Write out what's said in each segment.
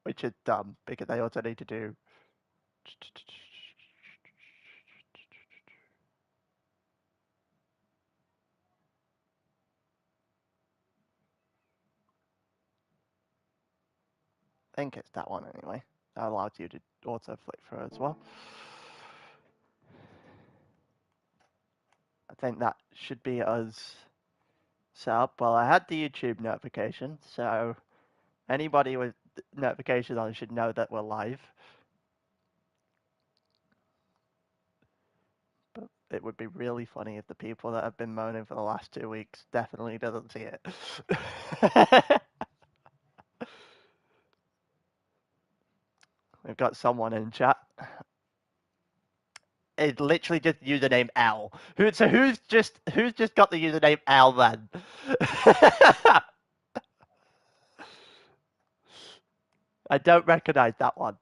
which is dumb because I also need to do. I think it's that one anyway. That allows you to auto flick through as well. I think that should be us set up. Well, I had the YouTube notification, so anybody with notifications on should know that we're live. But it would be really funny if the people that have been moaning for the last 2 weeks definitely doesn't see it. We've got someone in chat. It's literally just username L. So who's just got the username L then? I don't recognize that one.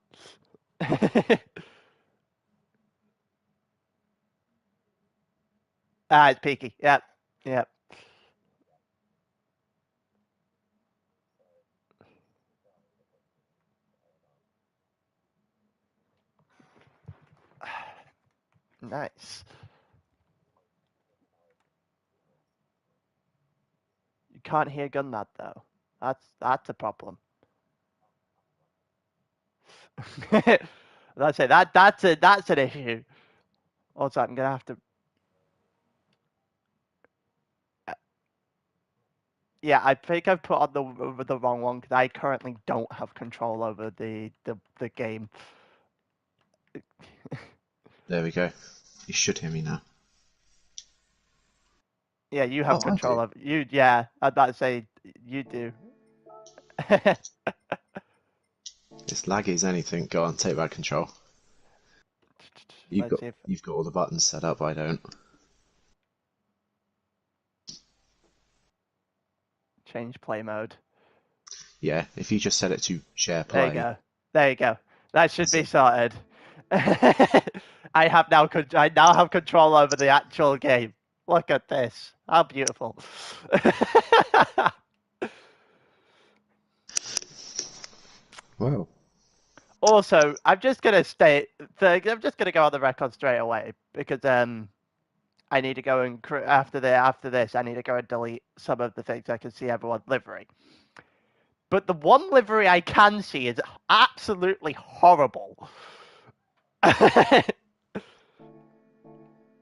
It's Peaky. Yep. Yep. Nice. You can't hear Gunmad though. That's a problem. Let's say that's an issue. Also, I'm gonna have to. Yeah, I think I've put on the wrong one because I currently don't have control over the game. There we go. You should hear me now. Yeah, you have I control do. of you. Yeah, I'd about to say you do. It's laggy as anything. Go on, take back control. Let's see if You've got all the buttons set up. I don't. change play mode. Yeah, if you just set it to share There you play. go. There you go. That should be it. sorted. I now have control over the actual game. Look at this. How beautiful. Wow. Also, I'm just gonna go on the record straight away because I need to go and after this I need to go and delete some of the things I can see everyone's livery. But the one livery I can see is absolutely horrible.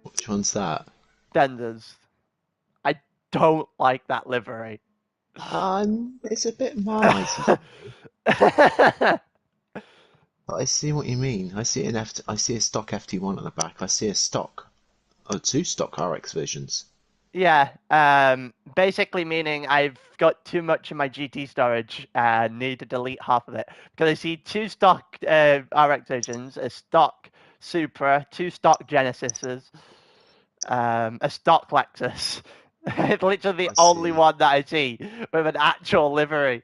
Which one's that? Dender's. I don't like that livery. It's a bit Marmite. But I see what you mean. I see I see a stock FT1 on the back. I see a stock, two stock RX versions. Yeah, basically meaning I've got too much in my GT storage and need to delete half of it. Because I see two stock RX versions, a stock Supra, two stock Genesises, a stock Lexus. It's literally the I only see. one that I see with an actual livery.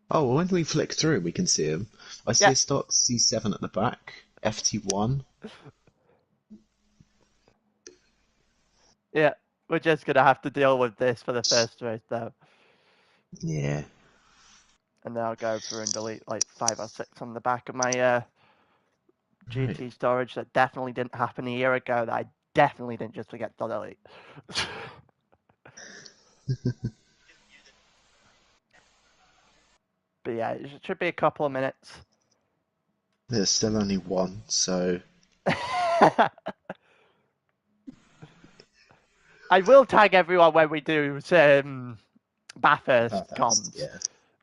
Oh, well, when we flick through, we can see them. I see Yeah, a stock C7 at the back, FT1. yeah. We're just gonna have to deal with this for the first race though. Yeah. And then I'll go through and delete like 5 or 6 on the back of my GT Right. storage that definitely didn't happen a year ago that I definitely didn't just forget to delete. But yeah, it should be a couple of minutes. There's still only one, so I will tag everyone when we do Bathurst Bathurst, comms yeah.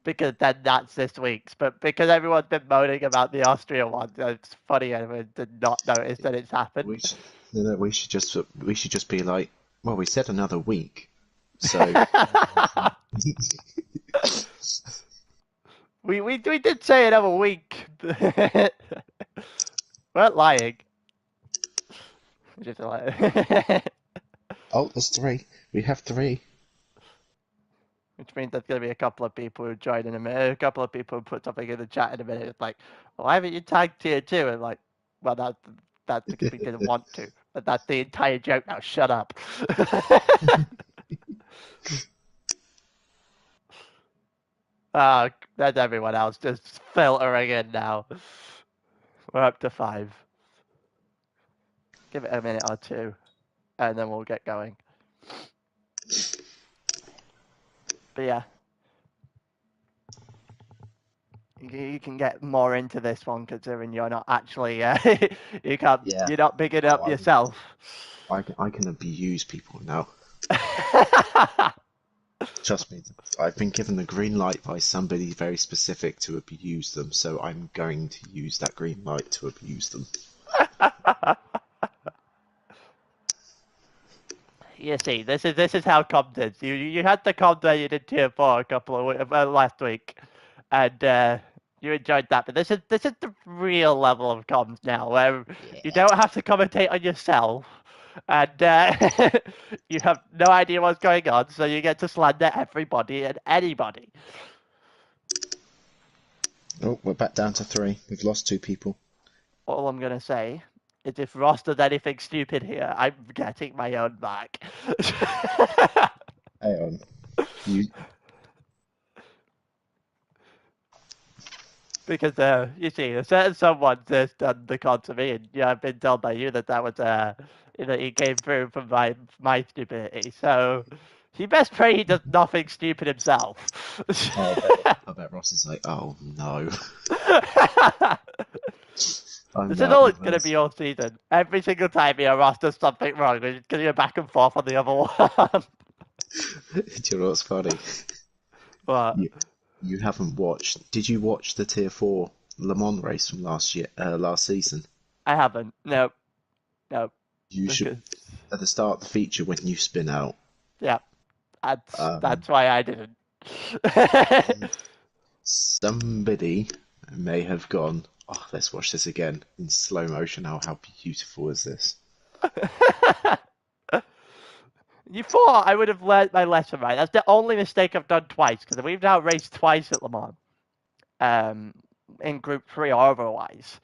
because then that's this week's. But because everyone's been moaning about the Austrian one, it's funny everyone did not notice that it's happened. We should just be like, well, we said another week, so we did say another week. We're lying. Just like oh, there's three. We have three. which means there's going to be a couple of people who join in a minute, a couple of people who put something in the chat in a minute. It's like, well, why haven't you tagged tier 2? And like, well, that's because we didn't want to. But that's the entire joke now. Shut up. There's everyone else just filtering in now. We're up to 5. Give it a minute or two, and then we'll get going. But yeah. You can get more into this one considering you're not actually Yeah. you're not bigging up Oh, yourself. I can abuse people now. Trust me, I've been given the green light by somebody very specific to abuse them, so I'm going to use that green light to abuse them. You see, this is how comms is. You had the comms where you did tier 4 a couple of last week, and you enjoyed that. But this is the real level of comms now, where Yeah. you don't have to commentate on yourself, and you have no idea what's going on, so you get to slander everybody and anybody. Oh, we're back down to 3. We've lost 2 people. All I'm gonna say is if Ross does anything stupid here, I'm getting my own back. Hang on. You Because you see, a certain someone just done the con to me, and yeah, I've been told by you that was he came through from my stupidity. So he best pray he does nothing stupid himself. I bet Ross is like, oh no. This is all it's going to be all season. Every single time here, Ross does something wrong, we're just going to go back and forth on the other one. Do you know what's funny? But You haven't watched. Did you watch the Tier 4 Le Mans race from last season? I haven't. Nope. You should. At the start of the feature, when you spin out. Yeah. That's why I didn't. Somebody may have gone, oh, let's watch this again in slow motion. How beautiful is this? You thought I would have learned my lesson, right? That's the only mistake I've done twice, because we've now raced twice at Le Mans, in Group 3 or otherwise.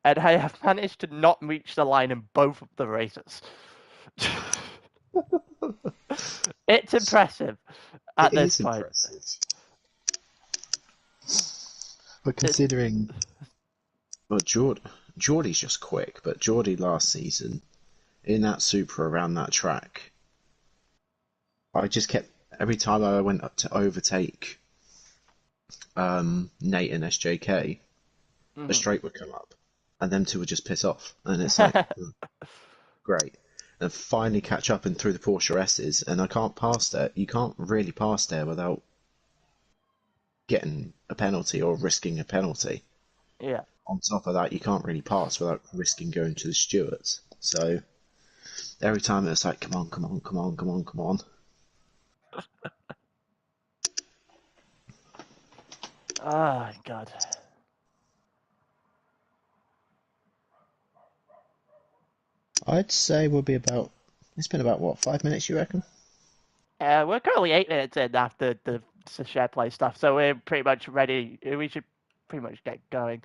And I have managed to not reach the line in both of the races. It's impressive at this point. Impressive. But considering... Well, Geordie's just quick, but Geordie last season, in that Supra around that track, I just kept... Every time I went up to overtake Nate and SJK, a straight would come up, and them two would just piss off. And it's like, great. And finally catch up and through the Porsche S's, and I can't pass there. You can't really pass there without getting a penalty or risking a penalty. Yeah. On top of that, you can't really pass without risking going to the stewards. So every time it's like, come on. Oh, God. I'd say we'll be about. It's been about what, 5 minutes, you reckon? We're currently 8 minutes in after the share play stuff, so we're pretty much ready. We should pretty much get going.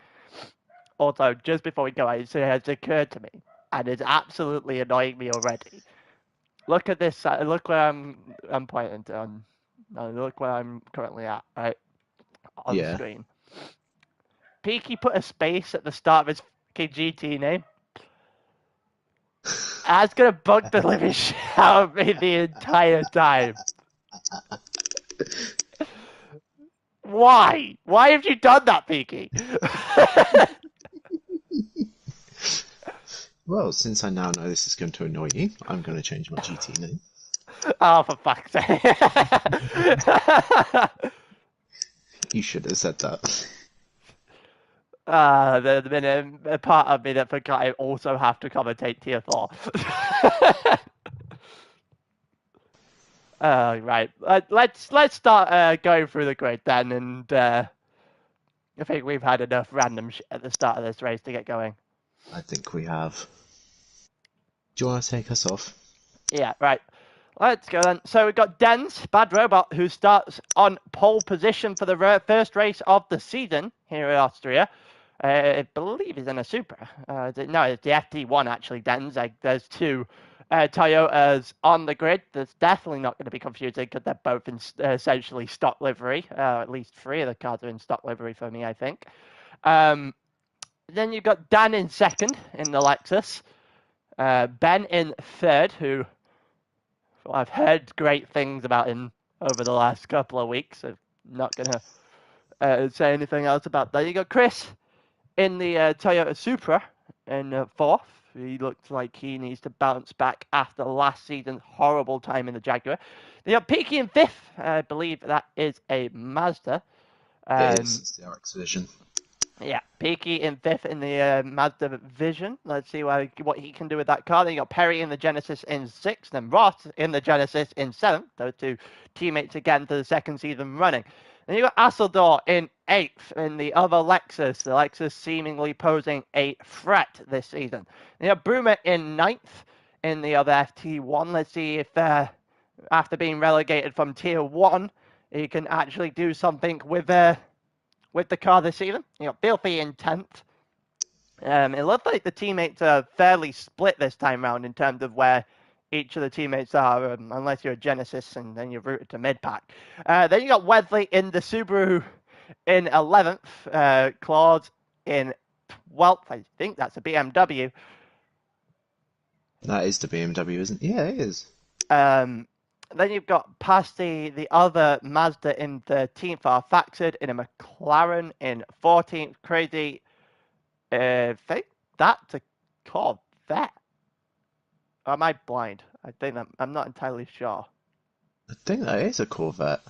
Also, just before we go, it has occurred to me, and it's absolutely annoying me already. Look at this. Look where I'm pointing to. Look where I'm currently at, right? On the screen. Peaky put a space at the start of his GT name. That's gonna bug the living shit out of me the entire time. Why? Why have you done that, Peaky? Well, since I now know this is going to annoy you, I'm going to change my GT name. Oh, for fuck's sake. You should have said that. There's been a part of me that forgot I also have to commentate tier 4. Right. Let's start going through the grid then, and I think we've had enough random shit at the start of this race to get going. I think we have. Do you want to take us off? Yeah, right. Let's go then. So we've got Denz, Bad Robot, who starts on pole position for the first race of the season here in Austria. I believe he's in a Supra. No, it's the FT1 actually, Denz. There's two Toyotas on the grid. That's definitely not going to be confusing because they're both in essentially stock livery. At least 3 of the cars are in stock livery for me, I think. Then you've got Dan in second in the Lexus. Ben in third, who I've heard great things about him over the last couple of weeks. I'm not going to say anything else about that. You got Chris in the Toyota Supra in fourth. He looks like he needs to bounce back after last season's horrible time in the Jaguar. They got Peaky in fifth. I believe that is a Mazda. It is. It's the RX Vision. Yeah, Peaky in fifth in the Mazda Vision. Let's see what he can do with that car. Then you got Perry in the Genesis in sixth, and Ross in the Genesis in seventh. Those two teammates again for the second season running. Then you got Asseldor in eighth in the other Lexus. The Lexus seemingly posing a threat this season. Then you have Brumer in ninth in the other FT1. Let's see if after being relegated from Tier 1, he can actually do something with the car this season. You got Filthy in 10th. It looks like the teammates are fairly split this time round in terms of where each of the teammates are, unless you're a Genesis and then you're routed to mid-pack. Then you got Wesley in the Subaru in 11th. Claude in 12th. I think that's a BMW. That is the BMW, isn't it? Yeah, it is. Then you've got past the other Mazda in 13th, Faxid in a McLaren in 14th. Crazy. I think that's a Corvette. Or am I blind? I think I'm not entirely sure. I think that is a Corvette.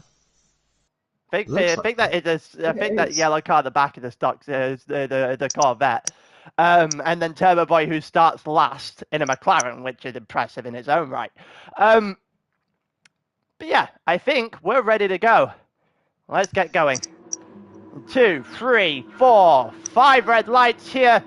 I think that yellow car at the back of the stock is the Corvette. And then Turbo Boy, who starts last in a McLaren, which is impressive in its own right. But yeah, I think we're ready to go. Let's get going. 2, 3, 4, 5 red lights here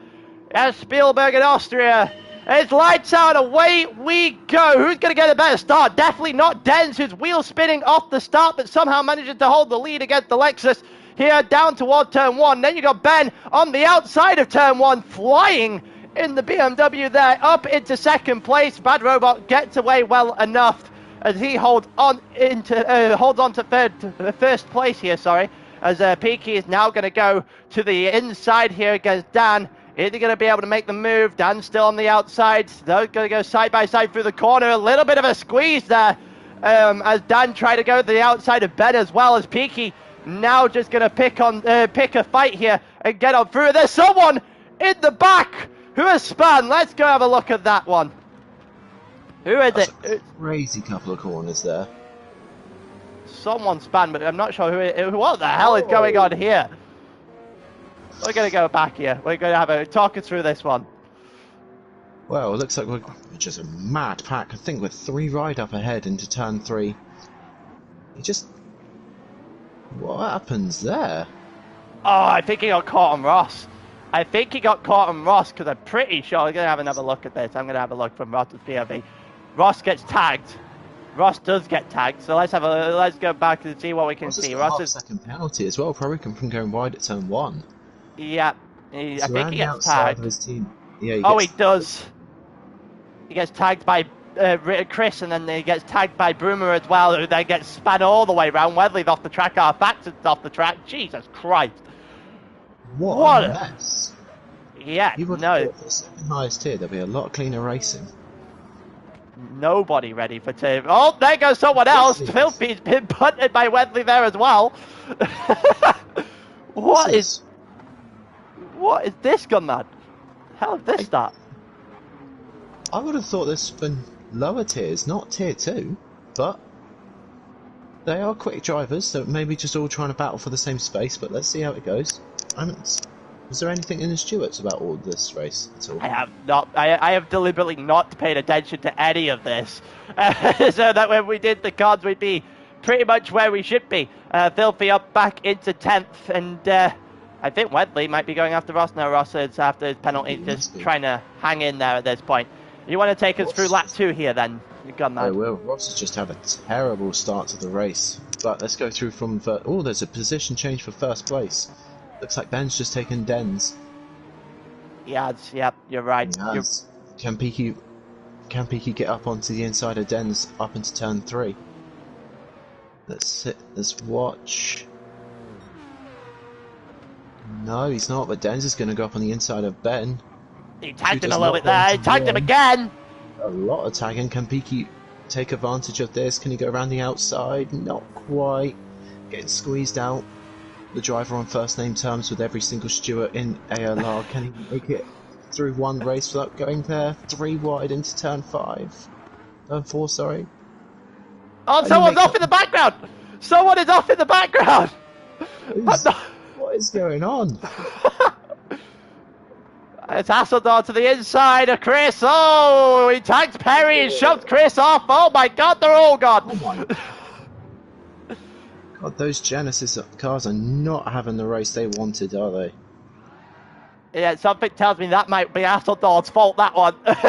at Spielberg in Austria. It's lights out, away we go. Who's going to get a better start? Definitely not Denz, who's wheel spinning off the start, but somehow manages to hold the lead against the Lexus here down toward turn 1. Then you got Ben on the outside of turn 1, flying in the BMW there, up into second place. Bad Robot gets away well enough as he holds on to first place here, as Peaky is now going to go to the inside here against Dan. Is he going to be able to make the move? Dan's still on the outside. They're going to go side by side through the corner. A little bit of a squeeze there as Dan tried to go to the outside of Ben as well, as Peaky now just going to pick a fight here and get on through. There's someone in the back who has spun. Let's go have a look at that one. Who is it? A crazy couple of corners there. Someone spun, but I'm not sure who. What the hell is going on here? We're going to go back here. We're going to have a talk us through this one. Well, it looks like we're just a mad pack. I think we're 3 right up ahead into turn 3. What happens there? Oh, I think he got caught on Ross. Because I'm pretty sure. I'm going to have another look at this. I'm going to have a look from Ross's POV. Ross gets tagged. Ross does get tagged, so let's go back and see what we can see. Ross's second penalty as well, probably from going wide at turn 1. Yeah, I think he gets tagged. His team. Yeah, he does. He gets tagged by Chris, and then he gets tagged by Brumer as well, who then gets spun all the way around. Weatherly's off the track, our Faxon's off the track. Jesus Christ. What a mess. Yeah, you would have thought for the second highest tier there'd be a lot cleaner racing. Nobody ready for two. Oh, there goes someone else. Filthy's been punted by Weatherly there as well. What is this gun, man? How did this start? I would have thought this been lower tiers, not tier 2, but they are quick drivers, so maybe just all trying to battle for the same space, but let's see how it goes. Was there anything in the Stewarts about all this race at all? I have not. I have deliberately not paid attention to any of this, so that when we did the cards, we'd be pretty much where we should be. Filthy up back into 10th, and I think Weatherly might be going after Ross now. Ross is after his penalty, just trying to hang in there at this point. You want to take us through lap 2 here, then? I will. Ross has just had a terrible start to the race, but let's go through from. Oh, there's a position change for first place. Looks like Ben's just taken Denz. Yes, yep, you're right. Can Peaky Can Peaky get up onto the inside of Den's up into turn 3? Let's sit. Let's watch. No, he's not. But Den's is going to go up on the inside of Ben. He tagged him a little bit there. He tagged him again. A lot of tagging. Can Peaky take advantage of this? Can he go around the outside? Not quite. Getting squeezed out. The driver on first name terms with every single steward in ALR. Can he make it through one race without going there? 3 wide into turn 5. Turn 4, sorry. Oh, someone's off in the background! Someone is off in the background! What is going on? It's Hasseldor to the inside of Chris. Oh, he tagged Perry and shoved Chris off. Oh my god, they're all gone. Oh my god, those Genesis cars are not having the race they wanted, are they? Yeah, something tells me that might be Hasseldor's fault, that one. I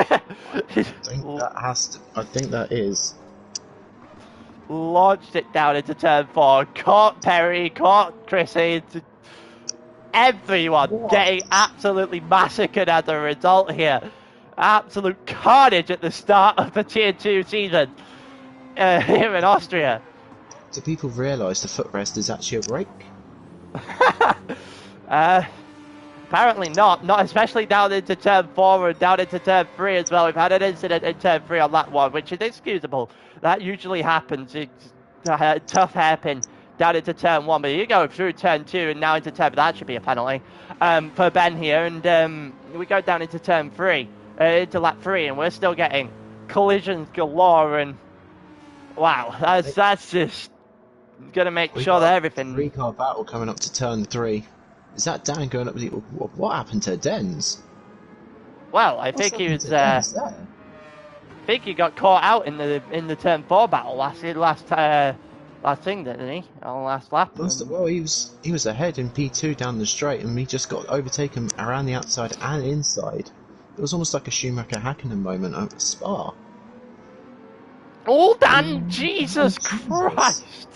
think that is. Launched it down into turn 4, caught Perry, caught Chrissy, everyone getting absolutely massacred as a result here. Absolute carnage at the start of the Tier 2 season here in Austria. Do people realise the footrest is actually a brake? Apparently not especially down into turn 4 and down into turn 3 as well. We've had an incident in turn 3 on that one, which is excusable. That usually happens. It's a tough hairpin down into turn 1, but you go through turn 2 and now into turn, that should be a penalty for Ben here, and we go down into turn 3, into lap 3, and we're still getting collisions galore, and wow, that's just gonna make sure that everything... 3-car battle coming up to turn 3. Is that Dan going up with the... What happened to Den's? Well, I think he was... I think he got caught out in the turn 4 battle last thing, didn't he? On last lap. Well, he was ahead in P2 down the straight, and he just got overtaken around the outside and inside. It was almost like a Schumacher-Hakkinen moment over Spa. Oh, Dan! Jesus Christ!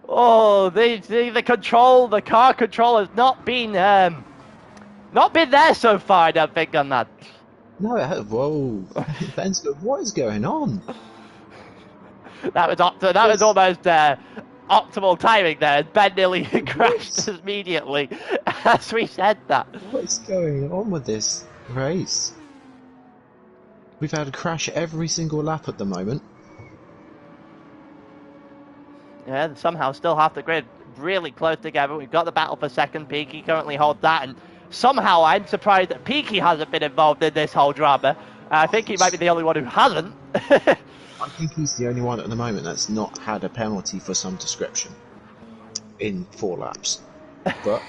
Oh, the car control has not been there so far, I don't think, on that. No, whoa. Ben's good. What is going on? That was almost optimal timing there. Ben nearly crashed immediately as we said that. What is going on with this race? We've had a crash every single lap at the moment. Yeah, somehow still half the grid really close together. We've got the battle for second. Peaky currently holds that, and somehow I'm surprised that Peaky hasn't been involved in this whole drama. I think he might be the only one who hasn't. I think he's the only one at the moment that's not had a penalty for some description in 4 laps. But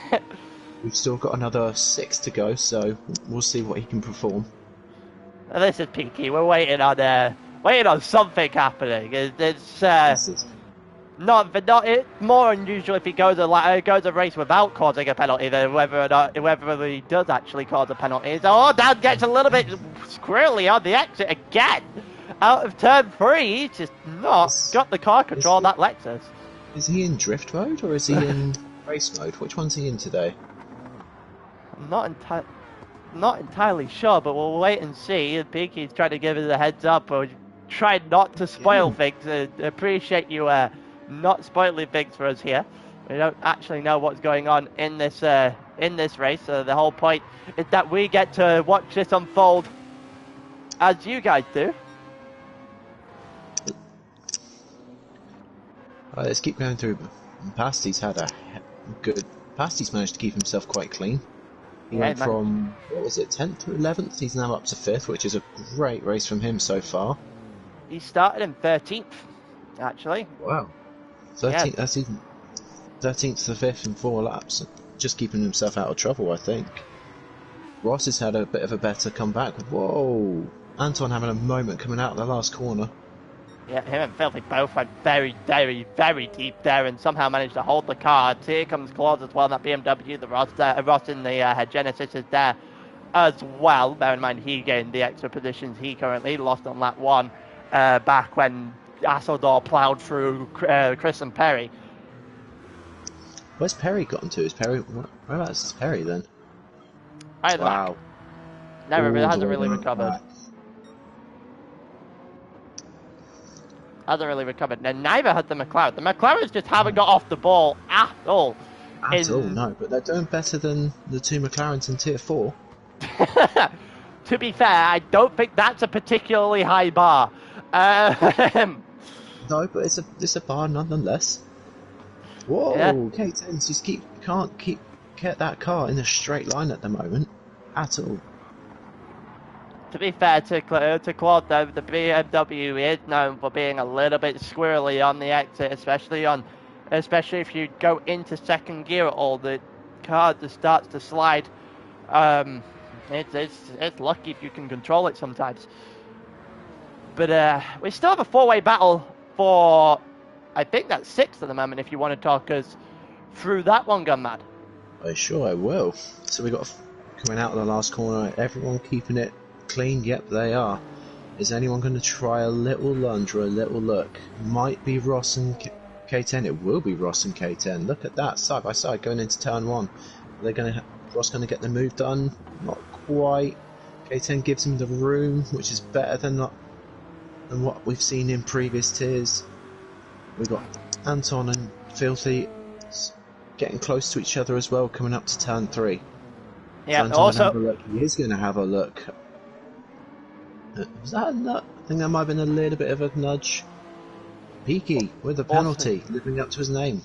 we've still got another 6 to go, so we'll see what he can perform. This is Peaky. We're waiting on something happening. It's more unusual if he goes a race without causing a penalty than whether he does actually cause a penalty. So, oh, Dan gets a little bit squirrely on the exit again. Out of turn 3, he's just not got the car control on that Lexus. Is he in drift mode or is he in race mode? Which one's he in today? I'm not entirely sure, but we'll wait and see. Peaky's trying to give us a heads up, or try not to spoil things. Appreciate you not spoiling things for us here. We don't actually know what's going on in this race, so the whole point is that we get to watch this unfold as you guys do. Right, let's keep going through. Pasty's had a good... Pasty's managed to keep himself quite clean. He went from, what was it, 10th to 11th? He's now up to 5th, which is a great race from him so far. He started in 13th, actually. Wow. 13th, that's even 13th to 5th in 4 laps. Just keeping himself out of trouble, I think. Ross has had a bit of a better comeback. Whoa! Anton having a moment coming out of the last corner. Yeah, him and Filthy both went very, very, very deep there and somehow managed to hold the car. Here comes Claus as well, that BMW, the Ross in the Genesis is there as well. Bear in mind, he gained the extra positions. He currently lost on lap 1 back when Hasseldor ploughed through Chris and Perry. Where's Perry gotten to? Whereabouts is Perry then? Right, wow. Never hasn't really recovered. hasn't really recovered. And neither has the McLaren. The McLarens just haven't got off the ball at all. At all, no. But they're doing better than the two McLarens in Tier 4. To be fair, I don't think that's a particularly high bar. No, but it's a bar nonetheless. Whoa, Yeah. K10s just can't get that car in a straight line at the moment at all. To be fair to Claude, though, the BMW is known for being a little bit squirrely on the exit, especially if you go into second gear at all. The car just starts to slide. It's lucky if you can control it sometimes. But we still have a four-way battle for, I think that's 6th at the moment. If you want to talk us through that one, Gunmad. I will. So we got coming out of the last corner. Everyone keeping it clean. Yep, they are. Is anyone going to try a little lunge or a little look? Might be Ross and K10. It will be Ross and K10. Look at that, side by side, going into turn 1. Ross going to get the move done? Not quite. K10 gives him the room, which is better than what we've seen in previous tiers. We've got Anton and Filthy getting close to each other as well, coming up to turn 3. Yeah, so also... He is going to have a look. Was that a nut? I think that might have been a little bit of a nudge. Peaky with a penalty, living up to his name.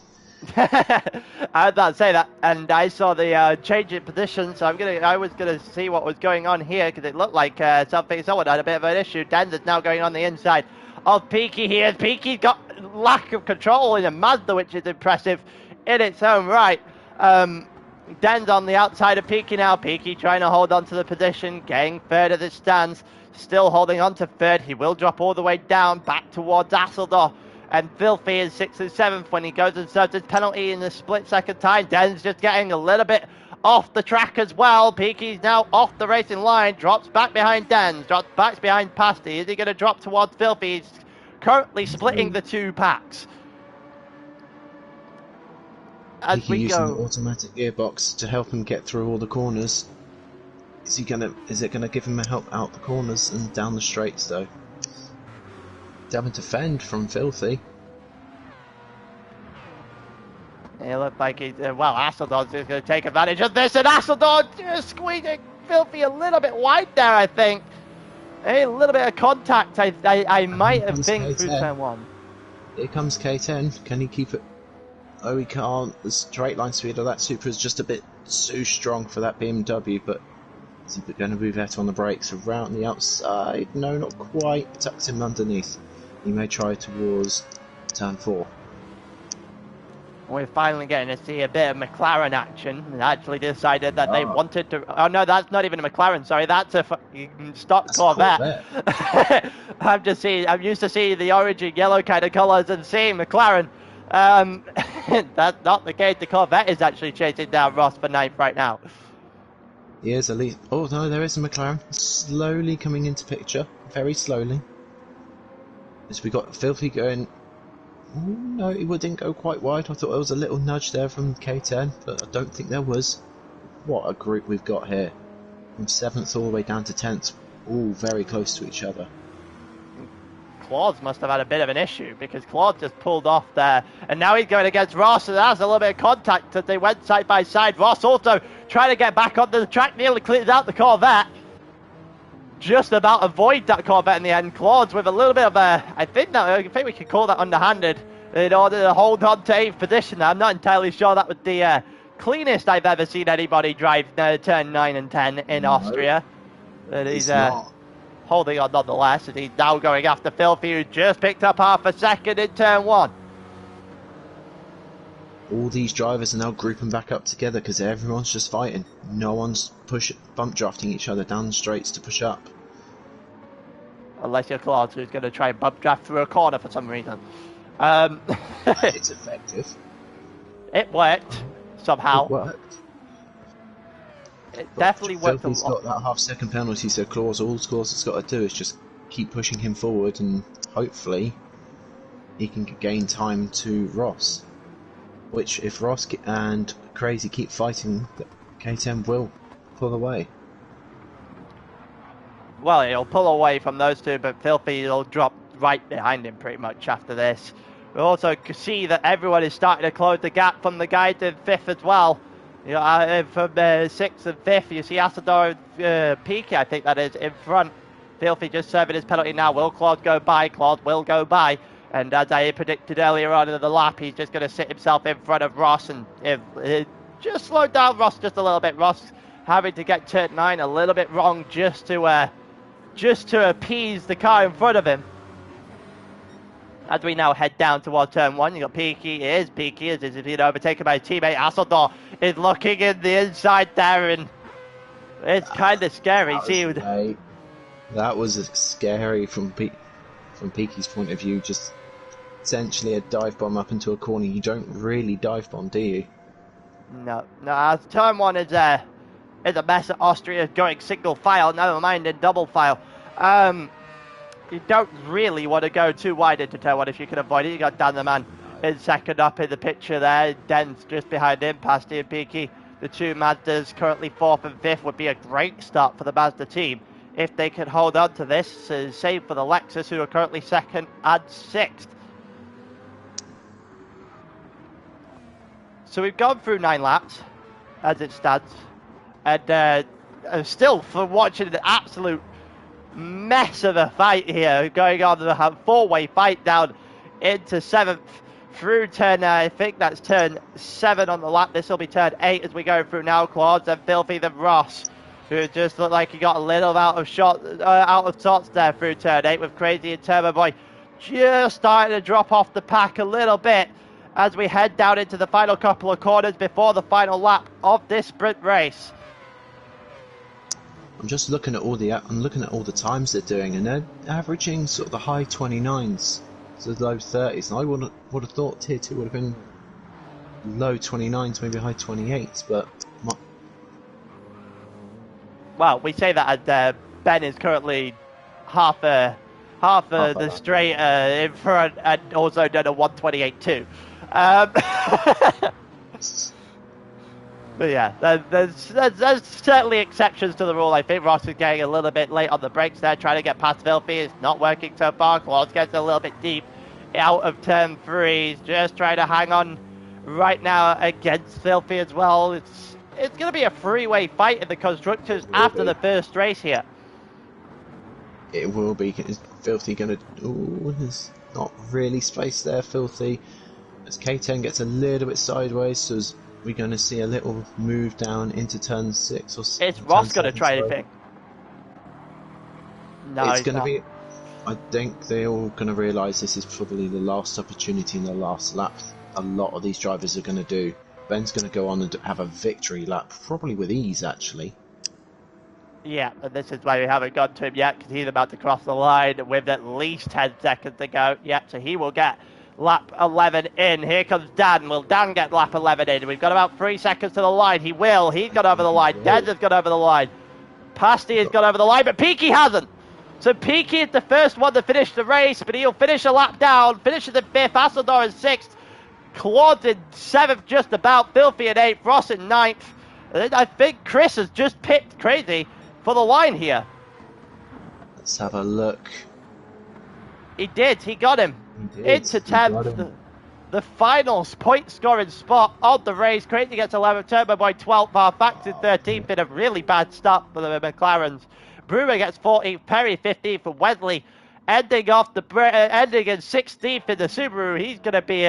I was about to say that, and I saw the change in position, so I was gonna see what was going on here because it looked like someone had a bit of an issue. Dan's is now going on the inside of Peaky here. Peaky's got lack of control in a Mazda, which is impressive in its own right. Dan's on the outside of Peaky now. Peaky trying to hold on to the position, getting third as it stands, still holding on to third. He will drop all the way down back towards Asseldorf. And Filthy is 6th and 7th when he goes and serves his penalty in the split-second time. Den's just getting a little bit off the track as well. Peaky's now off the racing line, drops back behind Den, drops back behind Pasty. Is he going to drop towards Filthy? He's currently splitting the two packs. As Peaky using the automatic gearbox to help him get through all the corners. Is it gonna give him a help out the corners and down the straights though? Having to fend from Filthy. It looked like Asseldorf's is going to take advantage of this, and Asseldorf just squeezing Filthy a little bit wide there, I think. A little bit of contact, I might have think through turn 1. Here comes K10. Can he keep it? Oh, he can't. The straight line speed of that Supra is just a bit too strong for that BMW, but is he going to move that on the brakes around the outside? No, not quite. Tucks him underneath. He may try towards turn 4. We're finally getting to see a bit of McLaren action. They actually decided that they wanted to... Oh, no, that's not even a McLaren, sorry. That's a stock Corvette. I'm used to seeing the orange and yellow kind of colours and seeing McLaren. That's not the case. The Corvette is actually chasing down Ross for 9th right now. He is at least... Oh, no, there is a McLaren. Slowly coming into picture. Very slowly. As we got Filthy going... Oh, no, he didn't go quite wide. I thought there was a little nudge there from K10, but I don't think there was. What a group we've got here. From 7th all the way down to 10th. All very close to each other. Claude must have had a bit of an issue because Claude just pulled off there, and now he's going against Ross, and that's a little bit of contact as they went side by side. Ross also trying to get back onto the track, nearly clears out the Corvette. Just about avoid that Corvette in the end. Claude's with a little bit of a, I think we could call that underhanded in order to hold on to 8th position. I'm not entirely sure that was the cleanest I've ever seen anybody drive turn 9 and 10 in Austria. But he's holding on nonetheless, and he's now going after Filthy, who just picked up half a second in turn 1. All these drivers are now grouping back up together because everyone's just fighting. No one's bump drafting each other down the straights to push up. Unless you're Claude, who's going to try and bump draft through a corner for some reason. It's effective. It worked, somehow. It worked. It definitely worked. Filthy's got that half-second penalty, so Claude, all Claude has got to do is just keep pushing him forward, and hopefully he can gain time to Ross. Which, if Ross and Crazy keep fighting, K10 will pull away. Well, he'll pull away from those two, but Filthy will drop right behind him pretty much after this. We also can see that everyone is starting to close the gap from the guys in 5th as well. You know, from 6th and 5th, you see Asador and Piqué, I think that is, in front. Filthy just serving his penalty now. Will Claude go by? Claude will go by. And as I predicted earlier on in the lap, he's just going to sit himself in front of Ross and just slow down Ross just a little bit. Ross having to get turn 9 a little bit wrong just to appease the car in front of him. As we now head down towards turn 1, you got Piqué is being overtaken by his teammate. Asador is looking in the inside there, and it's kind of scary. That was scary from Piqué's point of view. Just essentially a dive bomb up into a corner. You don't really dive bomb, do you? No. As turn 1 is a mess at Austria, going single file, never mind in double file. You don't really want to go too wide into turn 1 if you can avoid it. You got Dan the Man in second up in the picture there. Den's just behind him, Pasti and Piqué. The two Mazdas currently 4th and 5th would be a great start for the Mazda team if they could hold on to this. Same for the Lexus, who are currently 2nd and 6th. So we've gone through 9 laps as it stands, and still for watching the absolute mess of a fight here going on, the 4-way fight down into 7th through turn, I think that's turn 7 on the lap. This will be turn 8 as we go through now. Claude and Filthy then Ross, who just looked like he got a little out of sorts there through turn 8, with Crazy and Turbo Boy just starting to drop off the pack a little bit as we head down into the final couple of corners before the final lap of this sprint race. I'm just looking at all the times they're doing, and they're averaging sort of the high 29s to the low 30s. And I would have thought tier 2 would have been low 29s, maybe high 28s, but well, we say that as Ben is currently half the straight in front, and also done a 128.2. But yeah, there's certainly exceptions to the rule. I think Ross is getting a little bit late on the brakes there, trying to get past Filthy. It's not working so far. Claude gets a little bit deep out of turn 3. He's just trying to hang on right now against Filthy as well. It's going to be a 3-way fight in the Constructors after the first race here. It will be. Is Filthy going to... Oh, there's not really space there, Filthy. As K10 gets a little bit sideways, so we're going to see a little move down into turn 6 or 7. Is Ross going to try anything? No, it's going to be... I think they're all going to realise this is probably the last opportunity in the last lap. A lot of these drivers are going to do. Ben's going to go on and have a victory lap, probably with ease, actually. Yeah, and this is why we haven't got to him yet, because he's about to cross the line with at least 10 seconds to go. Yeah, so he will get lap 11 in. Here comes Dan. Will Dan get lap 11 in? We've got about 3 seconds to the line. He will. He's got over the line. Dez has got over the line. Pasti has got over the line, but Piqué hasn't. So Piqué is the first one to finish the race, but he'll finish a lap down. Finishes in 5th. Asador in 6th. Claude in 7th just about. Filthy in 8th. Ross in 9th. I think Chris has just picked Crazy for the line here. Let's have a look. He did. He got him. Into 10th. The final point scoring spot of the race. Crazy gets 11th. Turbo Boy 12th. Fact in 13th. In a really bad start for the McLarens. Brewer gets 14th. Perry 15th. For Wesley ending in 16th in the Subaru. He's going to be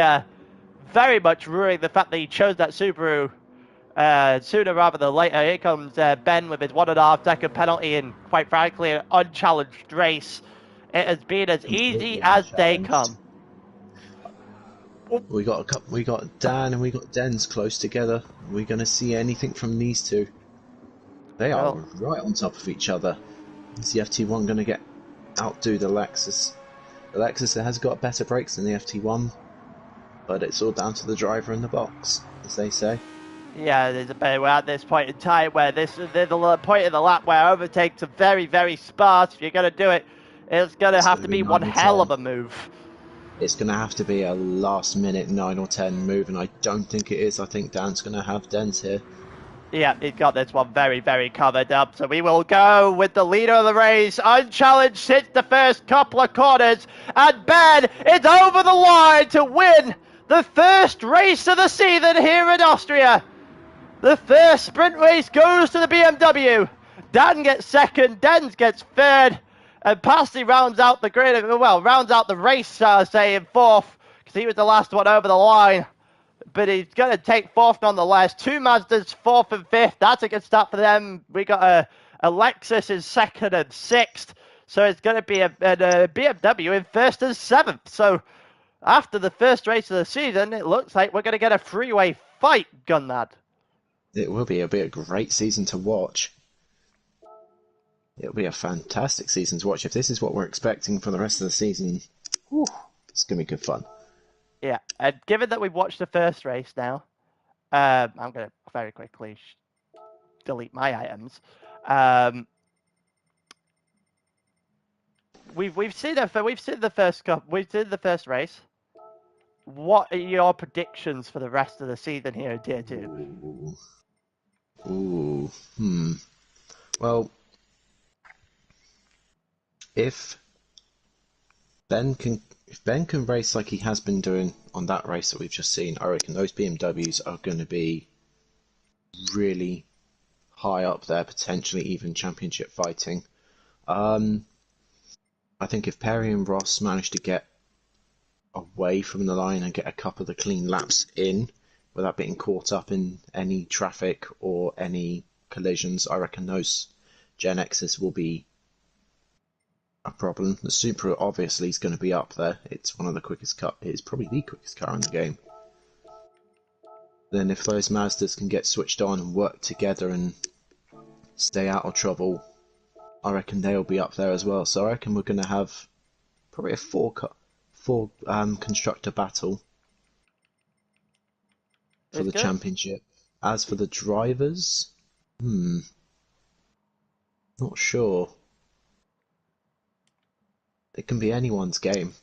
very much ruining the fact that he chose that Subaru sooner rather than later. Here comes Ben with his 1.5 second penalty, and quite frankly, an unchallenged race. It has been as easy as they come. We got Dan and we got Dens close together. Are we going to see anything from these two? They are right on top of each other. Is the FT1 going to outdo the Lexus? The Lexus has got better brakes than the FT1, but it's all down to the driver in the box, as they say. Yeah, we're at this point in time where there's a point in the lap where overtakes are very, very sparse. If you're going to do it, it's going to have to be one hell of a move. It's going to have to be a last minute 9 or 10 move, and I don't think it is. I think Dan's going to have Dens here. Yeah, he's got this one very, very covered up. So we will go with the leader of the race, unchallenged since the first couple of corners. And Ben is over the line to win the first race of the season here in Austria. The first sprint race goes to the BMW. Dan gets second, Dens gets third, and Pasti rounds out the grid, well, rounds out the race, say, in fourth, because he was the last one over the line. But he's going to take fourth nonetheless. Two Mazdas, fourth and fifth. That's a good start for them. We got a Lexus in second and sixth. So it's going to be a BMW in first and seventh. So after the first race of the season, it looks like we're going to get a freeway fight, Gunnad. It will be. It'll be a great season to watch. It'll be a fantastic season to watch. If this is what we're expecting for the rest of the season, whew, it's going to be good fun. Yeah, and given that we've watched the first race now, I'm going to very quickly delete my items. We've seen the first race. What are your predictions for the rest of the season here in Tier 2? Well, if Ben can race like he has been doing on that race that we've just seen, I reckon those BMWs are going to be really high up there, potentially even championship fighting. I think if Perry and Ross manage to get away from the line and get a couple of the clean laps in without being caught up in any traffic or any collisions, I reckon those Gen X's will be a problem. The Supra obviously is going to be up there. It's one of the quickest car. It's probably the quickest car in the game. Then if those Mazdas can get switched on and work together and stay out of trouble, I reckon they'll be up there as well. So I reckon we're going to have probably a four constructor battle for the championship. As for the drivers, not sure. It can be anyone's game.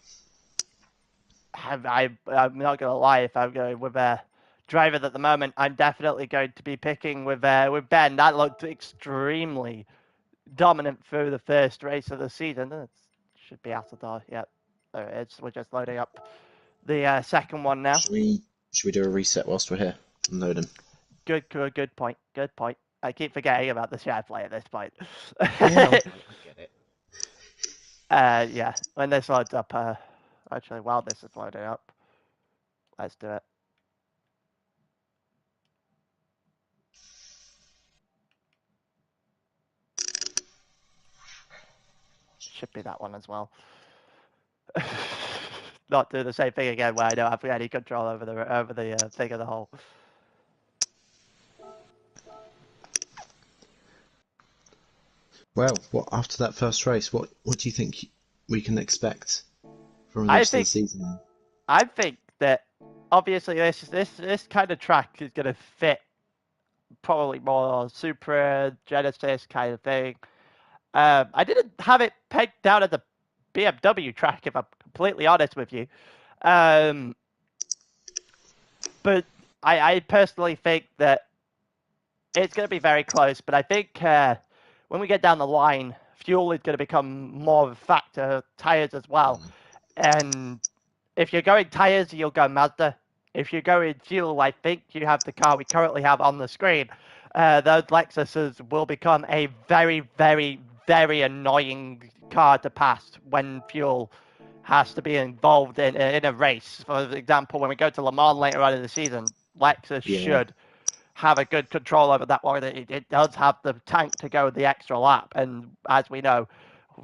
I'm not gonna lie. If I'm going with drivers at the moment, I'm definitely going to be picking with Ben. That looked extremely dominant through the first race of the season. It should be out of door. Yep, there it is. We're just loading up the second one now. Should we do a reset whilst we're here? I'm loading. Good point. Good point. I keep forgetting about the share play at this point. Yeah, I get it. Yeah, when this loads up, actually, while this is loading up, let's do it. Should be that one as well. Not do the same thing again where I don't have any control over the thing of the whole. Well, after that first race, what do you think we can expect from the rest of the season? I think that obviously this kind of track is going to fit probably more Supra Genesis kind of thing. I didn't have it pegged down as a BMW track, if I'm completely honest with you. But I personally think that it's going to be very close. But I think when we get down the line, fuel is going to become more of a factor, tires as well. And if you're going tires, you'll go Mazda. If you're going fuel, I think you have the car we currently have on the screen. Those Lexuses will become a very, very, very annoying car to pass when fuel has to be involved in a race. For example, when we go to Le Mans later on in the season, Lexus should have a good control over that one. It does have the tank to go the extra lap. And as we know,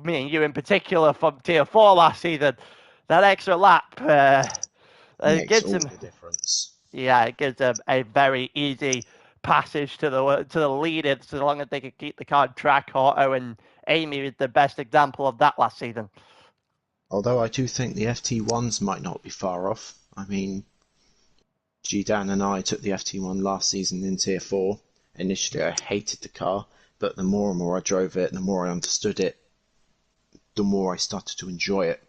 me and you in particular from Tier 4 last season, that extra lap makes all the difference. Yeah, it gives them a very easy passage to the lead, as long as they can keep the car on track. Otto and Amy is the best example of that last season. Although I do think the FT1s might not be far off. I mean, Dan and I took the FT1 last season in Tier 4. Initially, I hated the car, but the more and more I drove it, the more I understood it, the more I started to enjoy it.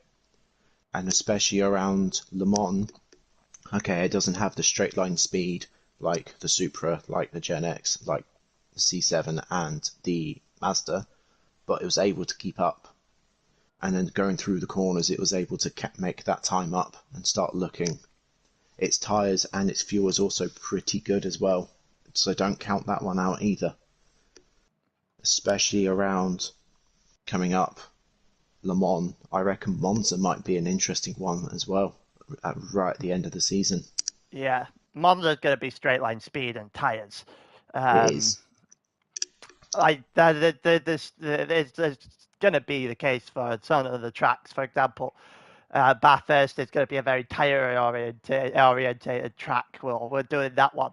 And especially around Le Mans, okay, it doesn't have the straight line speed, like the Supra, like the Gen X, like the C7 and the Mazda, but it was able to keep up. And then going through the corners, it was able to make that time up and start looking. Its tyres and its fuel is also pretty good as well, so don't count that one out either. Especially around coming up Le Mans, I reckon Monza might be an interesting one as well, right at the end of the season. Yeah, Monza's going to be straight line speed and tyres. It is. Like it's going to be the case for some of the tracks. For example, Bathurst is going to be a very tyre orientated track. We're doing that one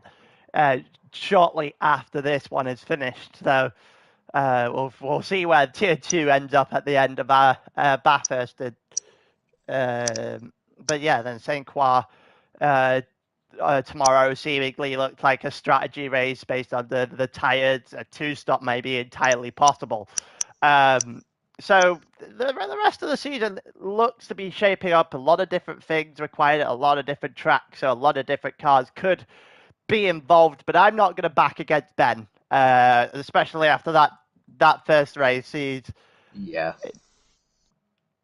shortly after this one is finished. So we'll see where Tier 2 ends up at the end of our Bathurst. But yeah, then St. Croix tomorrow seemingly looked like a strategy race based on the tyres. A two-stop may be entirely possible. So the rest of the season looks to be shaping up. A lot of different things required at a lot of different tracks, so a lot of different cars could be involved. But I'm not going to back against Ben, especially after that first race. Yeah.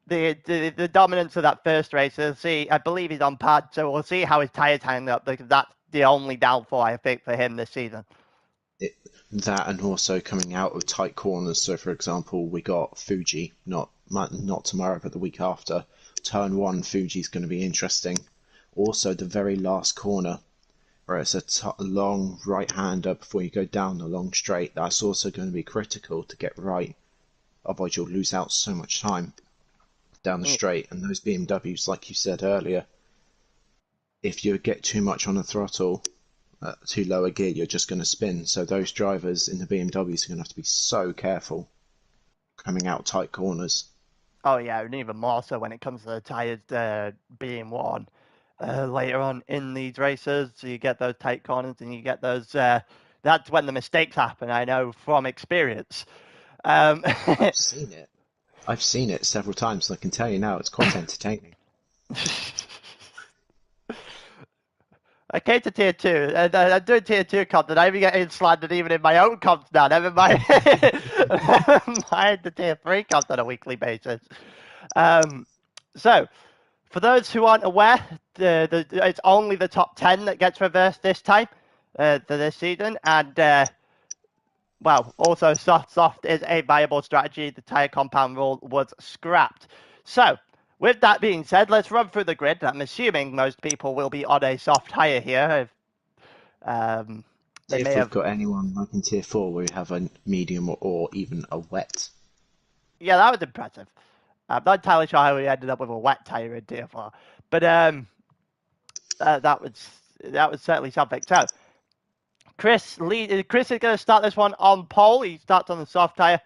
The dominance of that first race. We'll see. I believe he's on pad, so we'll see how his tyres hang up, because that's the only downfall I think for him this season. That and also coming out of tight corners. So, for example, we got Fuji, not tomorrow, but the week after. Turn 1, Fuji's going to be interesting. Also, the very last corner, where it's a long right-hander before you go down the long straight. That's also going to be critical to get right. Otherwise, you'll lose out so much time down the straight. And those BMWs, like you said earlier, if you get too much on the throttle, too low a gear, you're just going to spin. So those drivers in the BMWs are going to have to be so careful coming out tight corners. Oh yeah, and even more so when it comes to the tyres being worn later on in these races. So you get those tight corners and you get those. That's when the mistakes happen. I know from experience. I've seen it. I've seen it several times, and I can tell you now, it's quite entertaining. I came to tier 2. I'm doing tier 2 content. I'm even getting slandered even in my own content now. Never mind, mind the tier 3 content on a weekly basis. So, for those who aren't aware, it's only the top 10 that gets reversed this time for this season. And, well, also soft is a viable strategy. The tyre compound rule was scrapped. So, with that being said, let's run through the grid. I'm assuming most people will be on a soft tyre here. If we've got anyone like in tier 4 where we have a medium or even a wet. Yeah, that was impressive. I'm not entirely sure how we ended up with a wet tyre in tier 4. But that was certainly something. So, Chris is going to start this one on pole. He starts on the soft tyre.